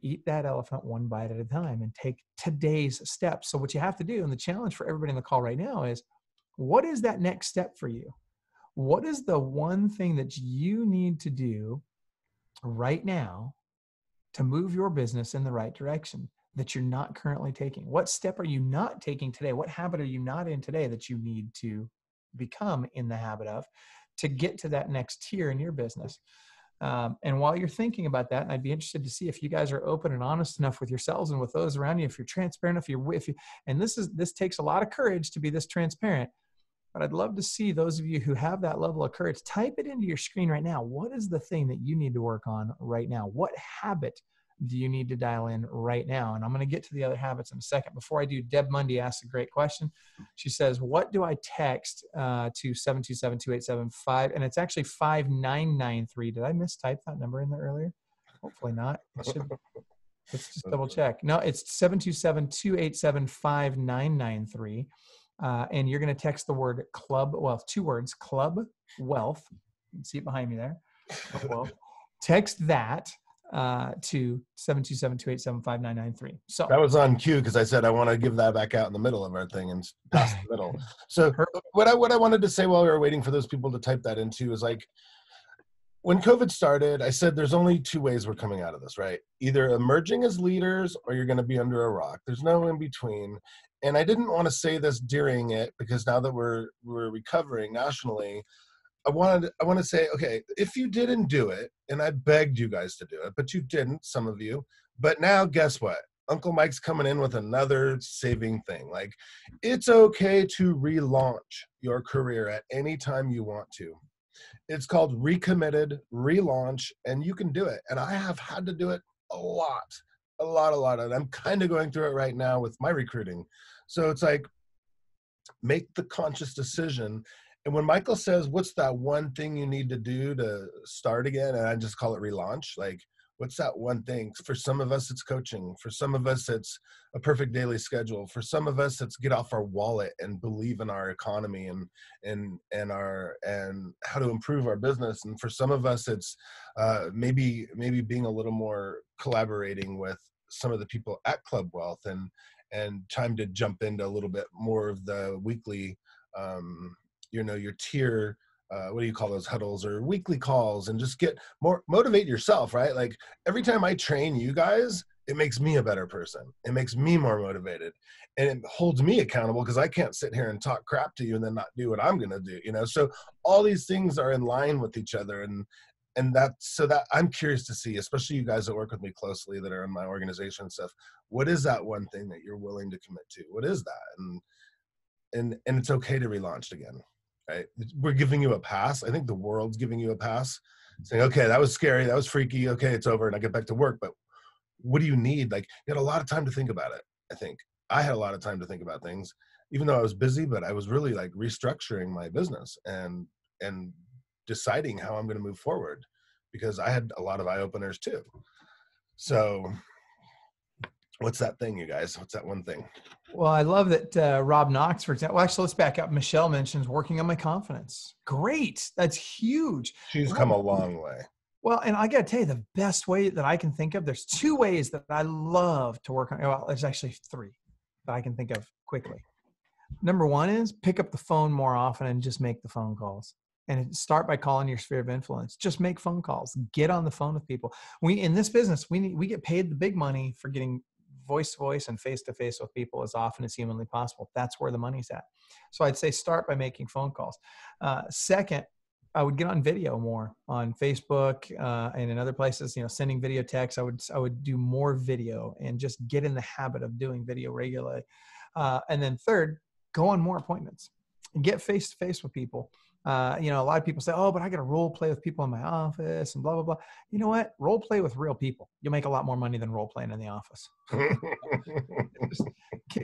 Eat that elephant one bite at a time and take today's steps. So what you have to do, and the challenge for everybody in the call right now, is what is that next step for you? What is the one thing that you need to do right now to move your business in the right direction that you're not currently taking? What step are you not taking today? What habit are you not in today that you need to become in the habit of to get to that next tier in your business? And while you're thinking about that, and I'd be interested to see if you guys are open and honest enough with yourselves and with those around you, if you're transparent, and this takes a lot of courage to be this transparent, but I'd love to see those of you who have that level of courage, type it into your screen right now. What is the thing that you need to work on right now? What habit do you need to dial in right now? And I'm going to get to the other habits in a second. Before I do, Deb Mundy asked a great question. She says, what do I text to 727-2875? And it's actually 5993. Did I mistype that number in there earlier? Hopefully not. It should. Let's just double check. No, it's 727-287-5993. And you're going to text the word club, well, 2 words, Club Wealth. You can see it behind me there. Club Wealth. Text that to 727-287-5993. So that was on cue because I said I want to give that back out in the middle of our thing and past the middle. So what I wanted to say while we were waiting for those people to type that into is like, when COVID started, I said there's only two ways we're coming out of this, right? Either emerging as leaders or you're going to be under a rock. There's no in between. And I didn't want to say this during it because now that we're recovering nationally, I want to say, okay, if you didn't do it, and I begged you guys to do it, but you didn't, some of you. But now, guess what? Uncle Mike's coming in with another saving thing. Like, it's okay to relaunch your career at any time you want to. It's called Recommitted, Relaunch, and you can do it. And I have had to do it a lot. And I'm kind of going through it right now with my recruiting. So it's like, make the conscious decision. And when Michael says, what's that one thing you need to do to start again? And I just call it relaunch. Like, what's that one thing? For some of us, it's coaching. For some of us, it's a perfect daily schedule. For some of us, it's get off our wallet and believe in our economy and how to improve our business. And for some of us, it's maybe being a little more collaborating with some of the people at Club Wealth and time to jump into a little bit more of the weekly, your tier, what do you call those huddles or weekly calls, and just get more, motivate yourself, right? Like every time I train you guys, it makes me a better person. It makes me more motivated and it holds me accountable because I can't sit here and talk crap to you and then not do what I'm going to do, So all these things are in line with each other. And that I'm curious to see, especially you guys that work with me closely that are in my organization and stuff, what is that one thing that you're willing to commit to? What is that? And it's okay to relaunch again. Right? We're giving you a pass. I think the world's giving you a pass, saying, okay, that was scary. That was freaky. Okay, it's over. And I get back to work. But what do you need? Like, you had a lot of time to think about it. I think I had a lot of time to think about things, even though I was busy, but I was really like restructuring my business and deciding how I'm going to move forward because I had a lot of eye openers too. So what's that thing, you guys? What's that one thing? Well, I love that Rob Knox, for example. Well, actually, let's back up. Michelle mentions working on my confidence. Great. That's huge. She's come a long way. Well, and I got to tell you, the best way that I can think of, there's two ways that I love to work on. Well, there's actually three that I can think of quickly. Number one is pick up the phone more often and just make the phone calls. And start by calling your sphere of influence. Just make phone calls. Get on the phone with people. In this business, we get paid the big money for getting voice to voice and face to face with people as often as humanly possible. That's where the money's at. So I'd say start by making phone calls. Second, I would get on video more on Facebook and in other places. Sending video texts. I would do more video and just get in the habit of doing video regularly. And then third, go on more appointments and get face to face with people. A lot of people say, oh, but I got to role play with people in my office and blah, blah, blah. You know what? Role play with real people. You'll make a lot more money than role playing in the office. Just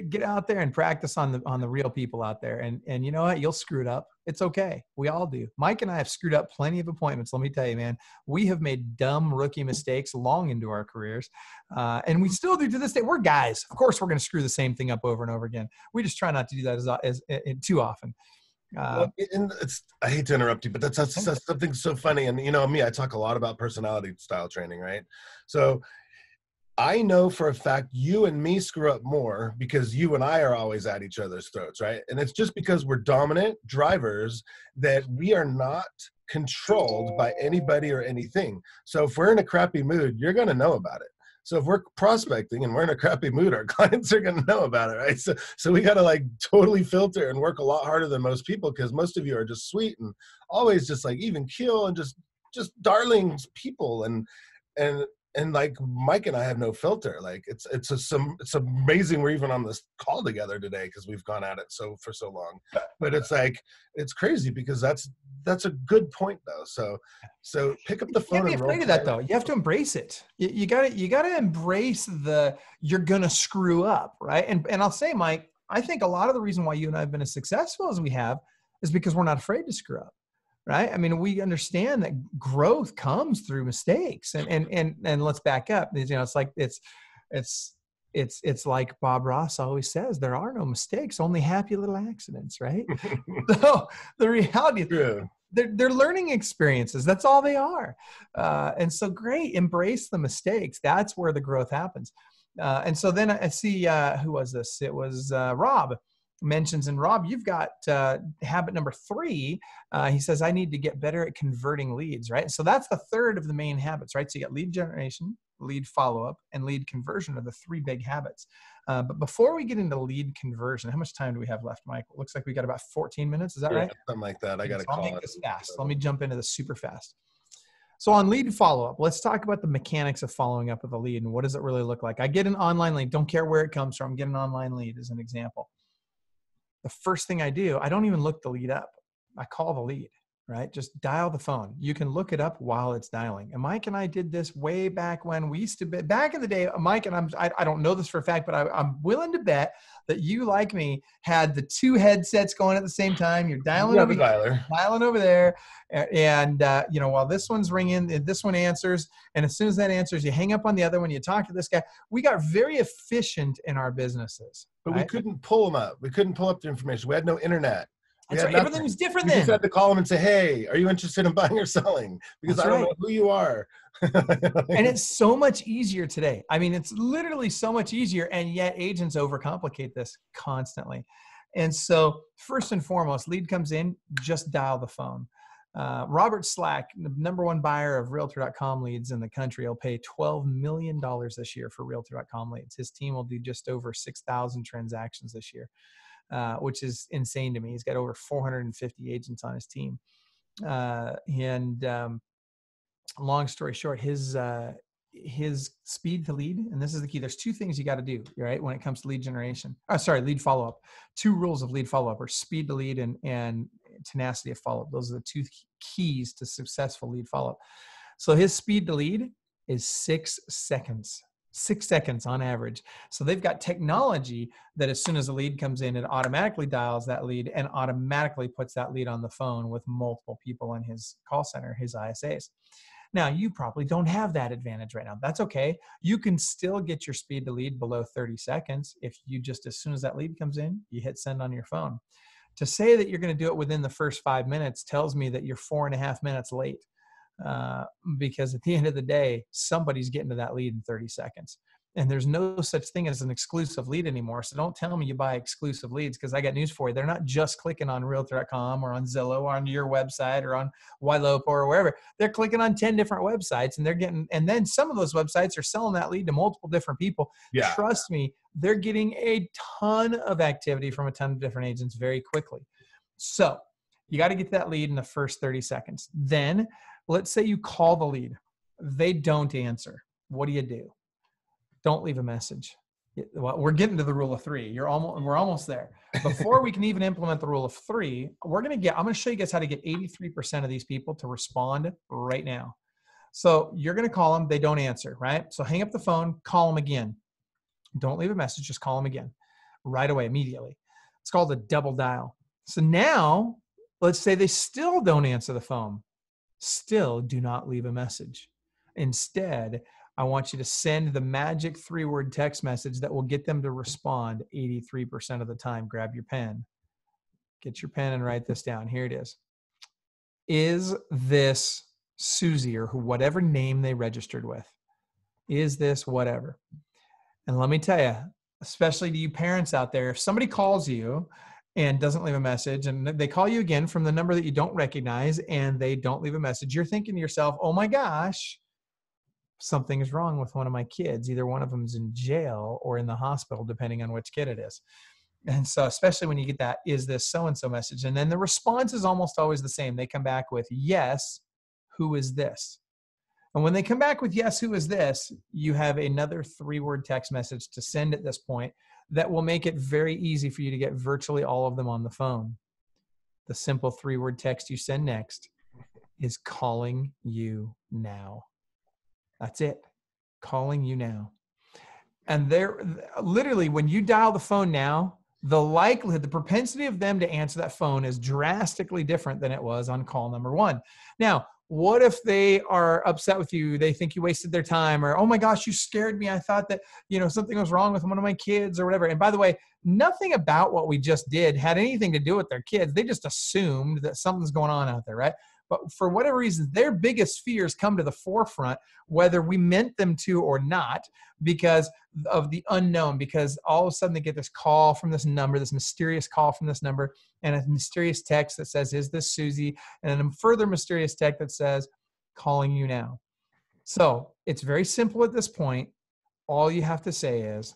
get out there and practice on the real people out there. And you know what? You'll screw it up. It's okay. We all do. Mike and I have screwed up plenty of appointments. Let me tell you, man, we have made dumb rookie mistakes long into our careers. And we still do to this day. We're guys. Of course, we're going to screw the same thing up over and over again. We just try not to do that as too often. Well, I hate to interrupt you, but that's something so funny. And me, I talk a lot about personality style training, right? So I know for a fact you and me screw up more because you and I are always at each other's throats, right? And it's just because we're dominant drivers that we are not controlled by anybody or anything. So if we're in a crappy mood, you're going to know about it. So if we're prospecting and we're in a crappy mood, our clients are going to know about it, right? So we got to like totally filter and work a lot harder than most people because most of you are just sweet and always just like even keel and just darlings people and like Mike and I have no filter. Like it's amazing we're even on this call together today because we've gone at it for so long. But it's like it's crazy because that's a good point though. So pick up the phone. You can't be afraid of that though. You have to embrace it. You gotta embrace you're gonna screw up, right? And I'll say, Mike, I think a lot of the reason why you and I have been as successful as we have is because we're not afraid to screw up. Right. I mean, we understand that growth comes through mistakes and let's back up. It's like, it's like Bob Ross always says, there are no mistakes, only happy little accidents. Right. So the reality is they're learning experiences. That's all they are. And so great, embrace the mistakes. That's where the growth happens. And so then I see, who was this? It was Rob mentions, and Rob, you've got habit number 3. He says, I need to get better at converting leads, right? So that's the third of the main habits, right? So you got lead generation, lead follow-up, and lead conversion are the 3 big habits. But before we get into lead conversion, how much time do we have left, Mike? It looks like we got about 14 minutes. Is that right? Something like that. I got to call I'll make this fast. Let me jump into this super fast. So on lead follow-up, let's talk about the mechanics of following up with a lead and what does it really look like? I get an online lead. Don't care where it comes from. Get an online lead as an example. The first thing I do, I don't even look the lead up. I call the lead, right? Just dial the phone. You can look it up while it's dialing. And Mike and I did this way back when we used to be, back in the day, Mike, and I don't know this for a fact, but I'm willing to bet that you, like me, had the 2 headsets going at the same time. You're dialing over here, dialing over there. And, while this one's ringing, this one answers. And as soon as that answers, you hang up on the other one, you talk to this guy. We got very efficient in our businesses. But we couldn't pull them up. We couldn't pull up the information. We had no internet. That's right. Everything was different then. You just had to call them and say, hey, are you interested in buying or selling? Because I don't know who you are. And it's so much easier today. I mean, it's literally so much easier. And yet agents overcomplicate this constantly. And so first and foremost, lead comes in, just dial the phone. Robert Slack, the number 1 buyer of Realtor.com leads in the country, will pay $12 million this year for Realtor.com leads. His team will do just over 6,000 transactions this year, which is insane to me. He's got over 450 agents on his team. Long story short, his speed to lead, and this is the key. There's 2 things you got to do, right? When it comes to lead generation, lead follow-up. 2 rules of lead follow-up are speed to lead and tenacity of follow-up. Those are the 2 keys to successful lead follow-up. So his speed to lead is 6 seconds. 6 seconds on average. So they've got technology that as soon as a lead comes in, it automatically dials that lead and automatically puts that lead on the phone with multiple people in his call center, his ISAs. Now, you probably don't have that advantage right now. That's okay. You can still get your speed to lead below 30 seconds if you just, as soon as that lead comes in, you hit send on your phone. To say that you're going to do it within the first 5 minutes tells me that you're 4.5 minutes late. Because at the end of the day, somebody's getting to that lead in 30 seconds. And there's no such thing as an exclusive lead anymore. So don't tell me you buy exclusive leads, because I got news for you. They're not just clicking on Realtor.com or on Zillow or on your website or on Ylopo or wherever. They're clicking on 10 different websites, and they're getting, and then some of those websites are selling that lead to multiple different people. Yeah. Trust me, they're getting a ton of activity from a ton of different agents very quickly. So you got to get that lead in the first 30 seconds. Then let's say you call the lead. They don't answer. What do? Don't leave a message. Well, we're getting to the rule of 3. We're almost there. Before we can even implement the rule of 3, I'm going to show you guys how to get 83% of these people to respond right now. So you're going to call them. They don't answer, right? So hang up the phone, call them again. Don't leave a message. Just call them again right away, immediately. It's called a double dial. So now let's say they still don't answer the phone. Still do not leave a message. Instead, I want you to send the magic 3-word text message that will get them to respond 83% of the time. Grab your pen. Get your pen and write this down. Here it is. Is this Susie, or whatever name they registered with? Is this whatever? And let me tell you, especially to you parents out there, if somebody calls you and doesn't leave a message, and they call you again from the number that you don't recognize and they don't leave a message, you're thinking to yourself, oh my gosh, something is wrong with one of my kids. Either one of them is in jail or in the hospital, depending on which kid it is. And so especially when you get that, is this so-and-so message? And then the response is almost always the same. They come back with, yes, who is this? And when they come back with, yes, who is this? You have another 3-word text message to send at this point that will make it very easy for you to get virtually all of them on the phone. The simple 3-word text you send next is calling you now. That's it. Calling you now. And they're literally, when you dial the phone now, the likelihood, the propensity of them to answer that phone is drastically different than it was on call number 1. Now, What if they are upset with you? They think you wasted their time, or, oh my gosh, you scared me. I thought that, something was wrong with one of my kids or whatever. And by the way, nothing about what we just did had anything to do with their kids. They just assumed that something's going on out there, right? But for whatever reason, their biggest fears come to the forefront, whether we meant them to or not, because of the unknown, because all of a sudden they get this call from this number, this mysterious call from this number, and a mysterious text that says, is this Susie? And then a further mysterious text that says, calling you now. So it's very simple at this point. All you have to say is,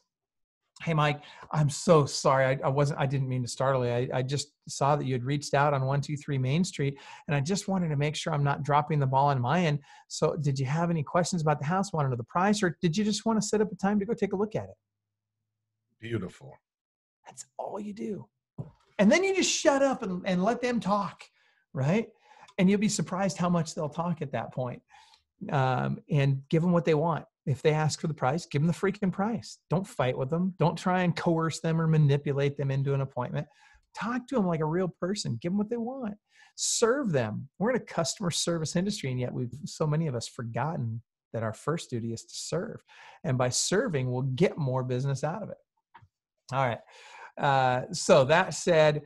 hey, Mike, I'm so sorry. I didn't mean to startle you. I just saw that you had reached out on 123 Main Street, and I just wanted to make sure I'm not dropping the ball on my end. So did you have any questions about the house? Want to know the price, or did you just want to set up a time to go take a look at it? Beautiful. That's all you do. And then you just shut up and let them talk, right? And you'll be surprised how much they'll talk at that point. And give them what they want. If they ask for the price, give them the freaking price. Don't fight with them. Don't try and coerce them or manipulate them into an appointment. Talk to them like a real person. Give them what they want. Serve them. We're in a customer service industry, and yet so many of us forgotten that our first duty is to serve. And by serving, we'll get more business out of it. All right. So that said,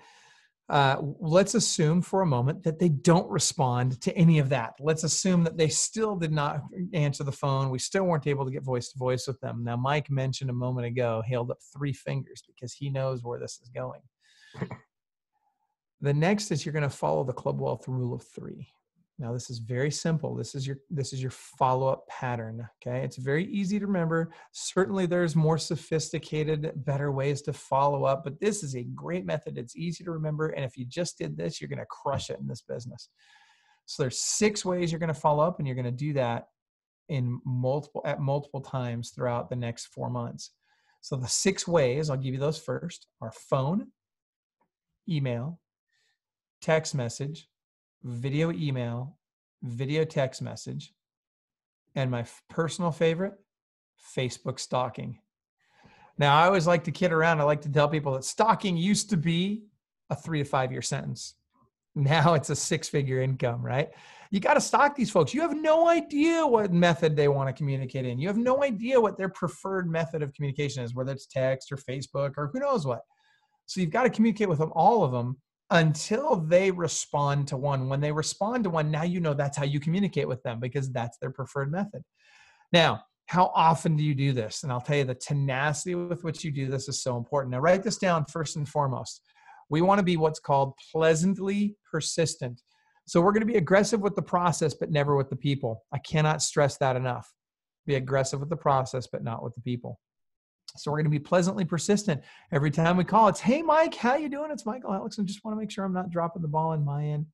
let's assume for a moment that they don't respond to any of that. Let's assume that they still did not answer the phone. We still weren't able to get voice to voice with them. Now, Mike mentioned a moment ago, he held up 3 fingers because he knows where this is going. The next is you're going to follow the Club Wealth rule of 3. Now, this is very simple. This is your follow-up pattern, okay? It's very easy to remember. Certainly, there's more sophisticated, better ways to follow up, but this is a great method. It's easy to remember, and if you just did this, you're going to crush it in this business. So there's 6 ways you're going to follow up, and you're going to do that at multiple times throughout the next 4 months. So the 6 ways, I'll give you those first, are phone, email, text message, video email, video text message, and my personal favorite, Facebook stalking. Now, I always like to kid around. I like to tell people that stalking used to be a 3 to 5 year sentence. Now it's a 6-figure income, right? You got to stalk these folks. You have no idea what method they want to communicate in. You have no idea what their preferred method of communication is, whether it's text or Facebook or who knows what. So you've got to communicate with them, all of them, until they respond to one. When they respond to one, now you know that's how you communicate with them because that's their preferred method. Now, how often do you do this? And I'll tell you, the tenacity with which you do this is so important. Now, write this down first and foremost. We want to be what's called pleasantly persistent. So we're going to be aggressive with the process, but never with the people. I cannot stress that enough. Be aggressive with the process, but not with the people. So we're going to be pleasantly persistent. Every time we call, it's, hey, Mike, how you doing? It's Michael Hellickson. Just want to make sure I'm not dropping the ball on my end.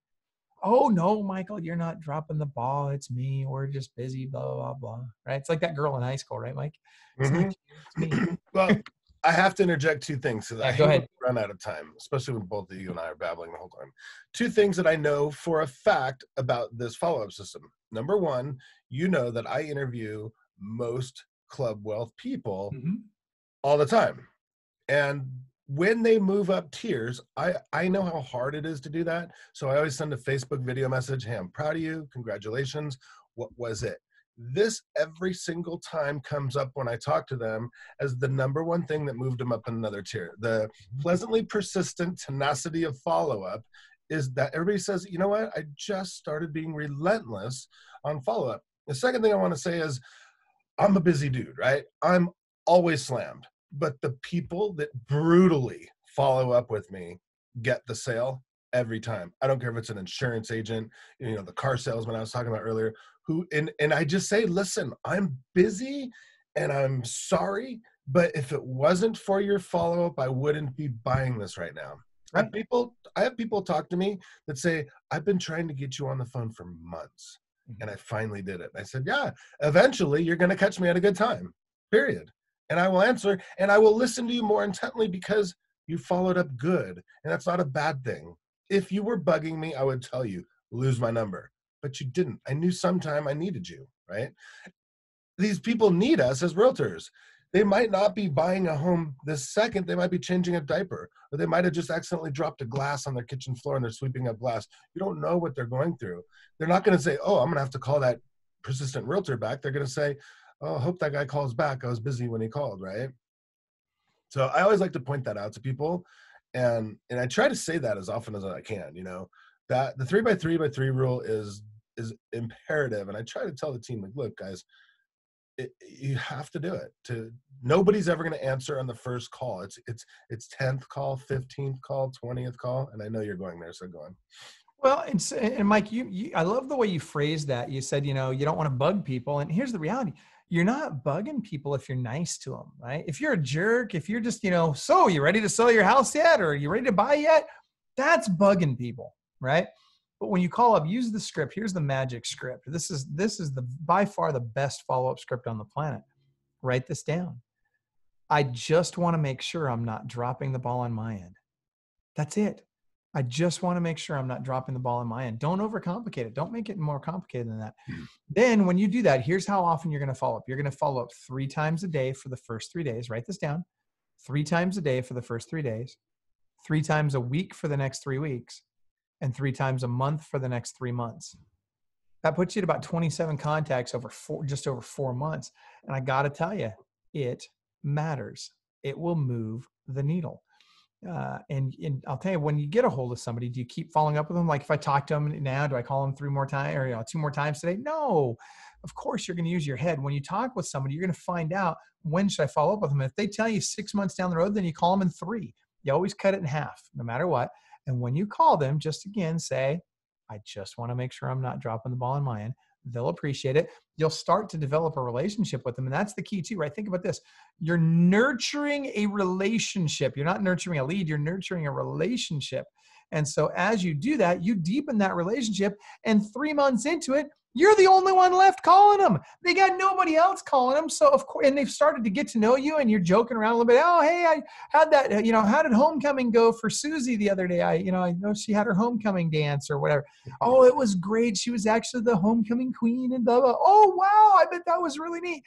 Oh, no, Michael, you're not dropping the ball. It's me. We're just busy, blah, blah, blah, blah. Right? It's like that girl in high school, right, Mike? It's Mm-hmm. not you, it's me. Well, I have to interject 2 things because I Go ahead. run out of time, especially when both of you and I are babbling the whole time. 2 things that I know for a fact about this follow-up system. Number 1, you know that I interview most Club Wealth people all the time. And when they move up tiers, I know how hard it is to do that. So I always send a Facebook video message. Hey, I'm proud of you. Congratulations. What was it? This every single time comes up when I talk to them as the number 1 thing that moved them up in another tier. The pleasantly persistent tenacity of follow-up is that everybody says, you know what? I just started being relentless on follow-up. The second thing I want to say is I'm a busy dude, right? I'm always slammed. But the people that brutally follow up with me get the sale every time. I don't care if it's an insurance agent, the car salesman I was talking about earlier, and I just say, listen, I'm busy and I'm sorry, but if it wasn't for your follow-up, I wouldn't be buying this right now. Right. I have people talk to me that say, I've been trying to get you on the phone for months and I finally did it. I said, yeah, eventually you're going to catch me at a good time, period. And I will answer, and I will listen to you more intently because you followed up good. And that's not a bad thing. If you were bugging me, I would tell you, lose my number. But you didn't. I knew sometime I needed you, right? These people need us as realtors. They might not be buying a home this second. They might be changing a diaper, or they might have just accidentally dropped a glass on their kitchen floor and they're sweeping up glass. You don't know what they're going through. They're not going to say, oh, I'm going to have to call that persistent realtor back. They're going to say, oh, I hope that guy calls back. I was busy when he called, right? So I always like to point that out to people. And I try to say that as often as I can, that the 3x3x3 rule is imperative. And I try to tell the team, like, look, guys, you have to do it. Nobody's ever going to answer on the first call. It's 10th call, 15th call, 20th call. And I know you're going there, so go on. Well, and Mike, I love the way you phrased that. You said, you don't want to bug people. And here's the reality. You're not bugging people if you're nice to them, right? If you're a jerk, if you're just, so you ready to sell your house yet? Or are you ready to buy yet? That's bugging people, right? But when you call up, use the script. Here's the magic script. This is by far the best follow-up script on the planet. Write this down. I just want to make sure I'm not dropping the ball on my end. That's it. I just want to make sure I'm not dropping the ball on my end. Don't overcomplicate it. Don't make it more complicated than that. Then when you do that, here's how often you're going to follow up. You're going to follow up 3 times a day for the first 3 days. Write this down. 3 times a day for the first 3 days. 3 times a week for the next 3 weeks. And 3 times a month for the next 3 months. That puts you at about 27 contacts over just over 4 months. And I got to tell you, it matters. It will move the needle. And I'll tell you, when you get a hold of somebody, do you keep following up with them? Like if I talk to them now, do I call them 3 more times or 2 more times today? No, of course you're going to use your head. When you talk with somebody, you're going to find out, when should I follow up with them? If they tell you 6 months down the road, then you call them in 3. You always cut it in half, no matter what. And when you call them, just again, say, I just want to make sure I'm not dropping the ball on my end. They'll appreciate it. You'll start to develop a relationship with them. And that's the key too, right? Think about this. You're nurturing a relationship. You're not nurturing a lead. You're nurturing a relationship. And so as you do that, you deepen that relationship. And 3 months into it, you're the only one left calling them. They got nobody else calling them. So of course, and they've started to get to know you and you're joking around a little bit. Oh, hey, I had that, how did homecoming go for Susie the other day? I know she had her homecoming dance or whatever. Oh, it was great. She was actually the homecoming queen and blah, blah. Oh, wow. I bet that was really neat.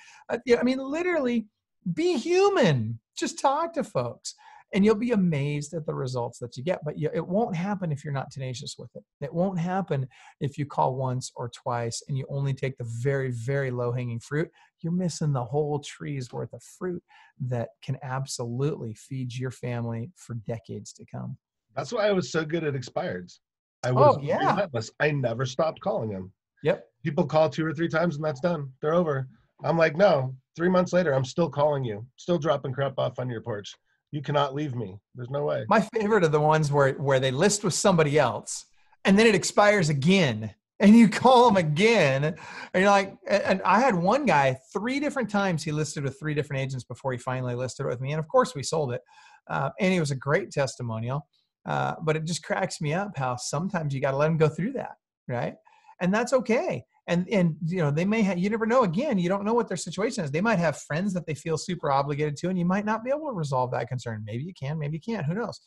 Literally be human. Just talk to folks. And you'll be amazed at the results that you get. But it won't happen if you're not tenacious with it. It won't happen if you call once or twice and you only take the very, very low-hanging fruit. You're missing the whole tree's worth of fruit that can absolutely feed your family for decades to come. That's why I was so good at expireds. I was relentless. I never stopped calling them. Yep. People call 2 or 3 times and that's done. They're over. I'm like, no, 3 months later, I'm still calling you, still dropping crap off on your porch. You cannot leave me. There's no way. My favorite are the ones where they list with somebody else and then it expires again and you call them again. And you're like, and I had one guy 3 different times he listed with 3 different agents before he finally listed with me. And of course we sold it. And he was a great testimonial. But it just cracks me up how sometimes you got to let them go through that. Right. And that's okay. And they may have, you never know, again, you don't know what their situation is. They might have friends that they feel super obligated to, and you might not be able to resolve that concern. Maybe you can, maybe you can't, who knows?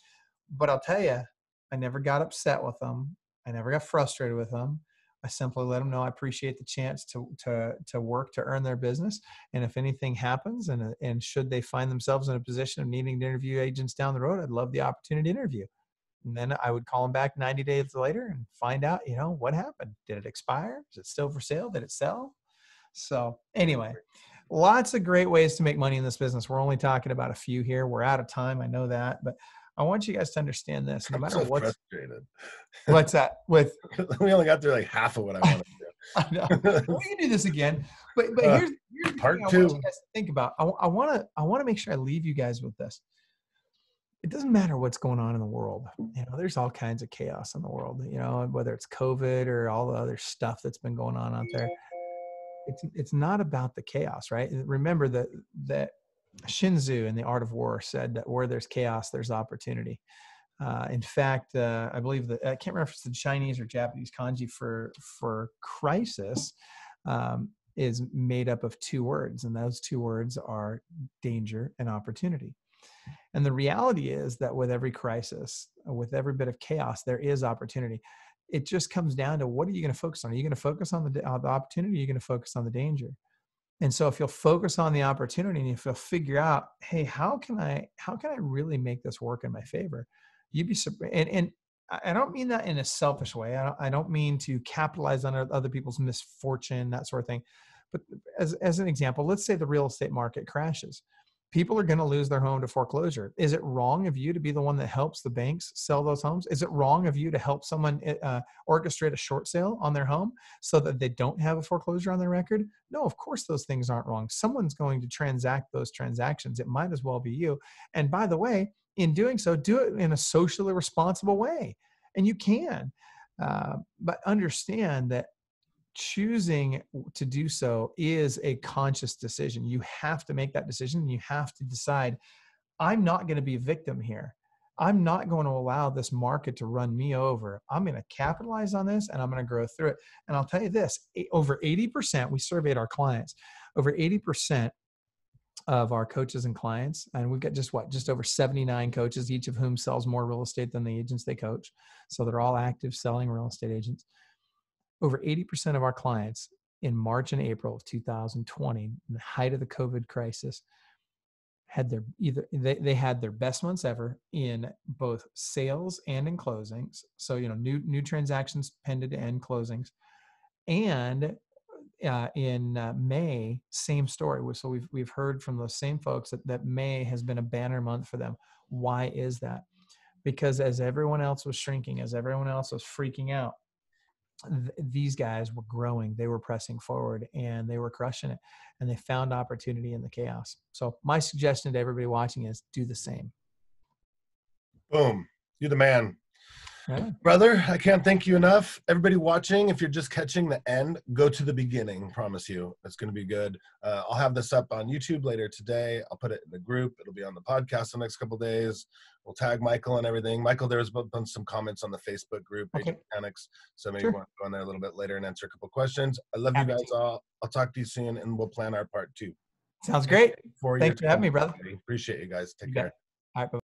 But I'll tell you, I never got upset with them. I never got frustrated with them. I simply let them know I appreciate the chance to work to earn their business. And if anything happens and should they find themselves in a position of needing to interview agents down the road, I'd love the opportunity to interview. And then I would call them back 90 days later and find out, what happened. Did it expire? Is it still for sale? Did it sell? So anyway, lots of great ways to make money in this business. We're only talking about a few here. We're out of time. I know that, but I want you guys to understand this. No matter what's frustrated. What's that with? We only got through like half of what I wanted to do. I know. We can do this again, but here's the part thing 2. I want you guys to think about. I want to make sure I leave you guys with this. It doesn't matter what's going on in the world. There's all kinds of chaos in the world, whether it's COVID or all the other stuff that's been going on out there. It's not about the chaos, right? Remember that Shinzu in The Art of War said that where there's chaos, there's opportunity. In fact, I believe that, I can't remember if it's the Chinese or Japanese kanji for crisis is made up of 2 words. And those 2 words are danger and opportunity. And the reality is that with every crisis, with every bit of chaos, there is opportunity. It just comes down to, what are you going to focus on? Are you going to focus on the opportunity? Or are you going to focus on the danger? And so if you'll focus on the opportunity and if you'll figure out, hey, how can I really make this work in my favor? You'd be surprised. And I don't mean that in a selfish way. I don't mean to capitalize on other people's misfortune, that sort of thing. But as an example, let's say the real estate market crashes. People are going to lose their home to foreclosure. Is it wrong of you to be the one that helps the banks sell those homes? Is it wrong of you to help someone orchestrate a short sale on their home so that they don't have a foreclosure on their record? No, of course those things aren't wrong. Someone's going to transact those transactions. It might as well be you. And by the way, in doing so, do it in a socially responsible way. And you can, but understand that choosing to do so is a conscious decision. You have to make that decision. You have to decide, I'm not going to be a victim here. I'm not going to allow this market to run me over. I'm going to capitalize on this and I'm going to grow through it. And I'll tell you this, over 80%, we surveyed our clients, over 80% of our coaches and clients, and we've got just over 79 coaches, each of whom sells more real estate than the agents they coach. So they're all active selling real estate agents. Over 80% of our clients in March and April of 2020, in the height of the COVID crisis, had they had their best months ever in both sales and in closings. So, new transactions pended and closings. And in May, same story. So we've heard from those same folks that May has been a banner month for them. Why is that? Because as everyone else was shrinking, as everyone else was freaking out, these guys were growing, they were pressing forward, and they were crushing it, and they found opportunity in the chaos. So my suggestion to everybody watching is do the same. Boom. You're the man. Yeah. Brother, I can't thank you enough. Everybody watching, if you're just catching the end, go to the beginning. Promise you, it's going to be good. I'll have this up on YouTube later today. I'll put it in the group. It'll be on the podcast the next couple of days. We'll tag Michael and everything. Michael, there's been some comments on the Facebook group, Agent Mechanics, so maybe you want to go on there a little bit later and answer a couple of questions. I love you guys all. I'll talk to you soon, and we'll plan our part 2. Sounds great. Thanks for having me, brother. Appreciate you guys. Take care.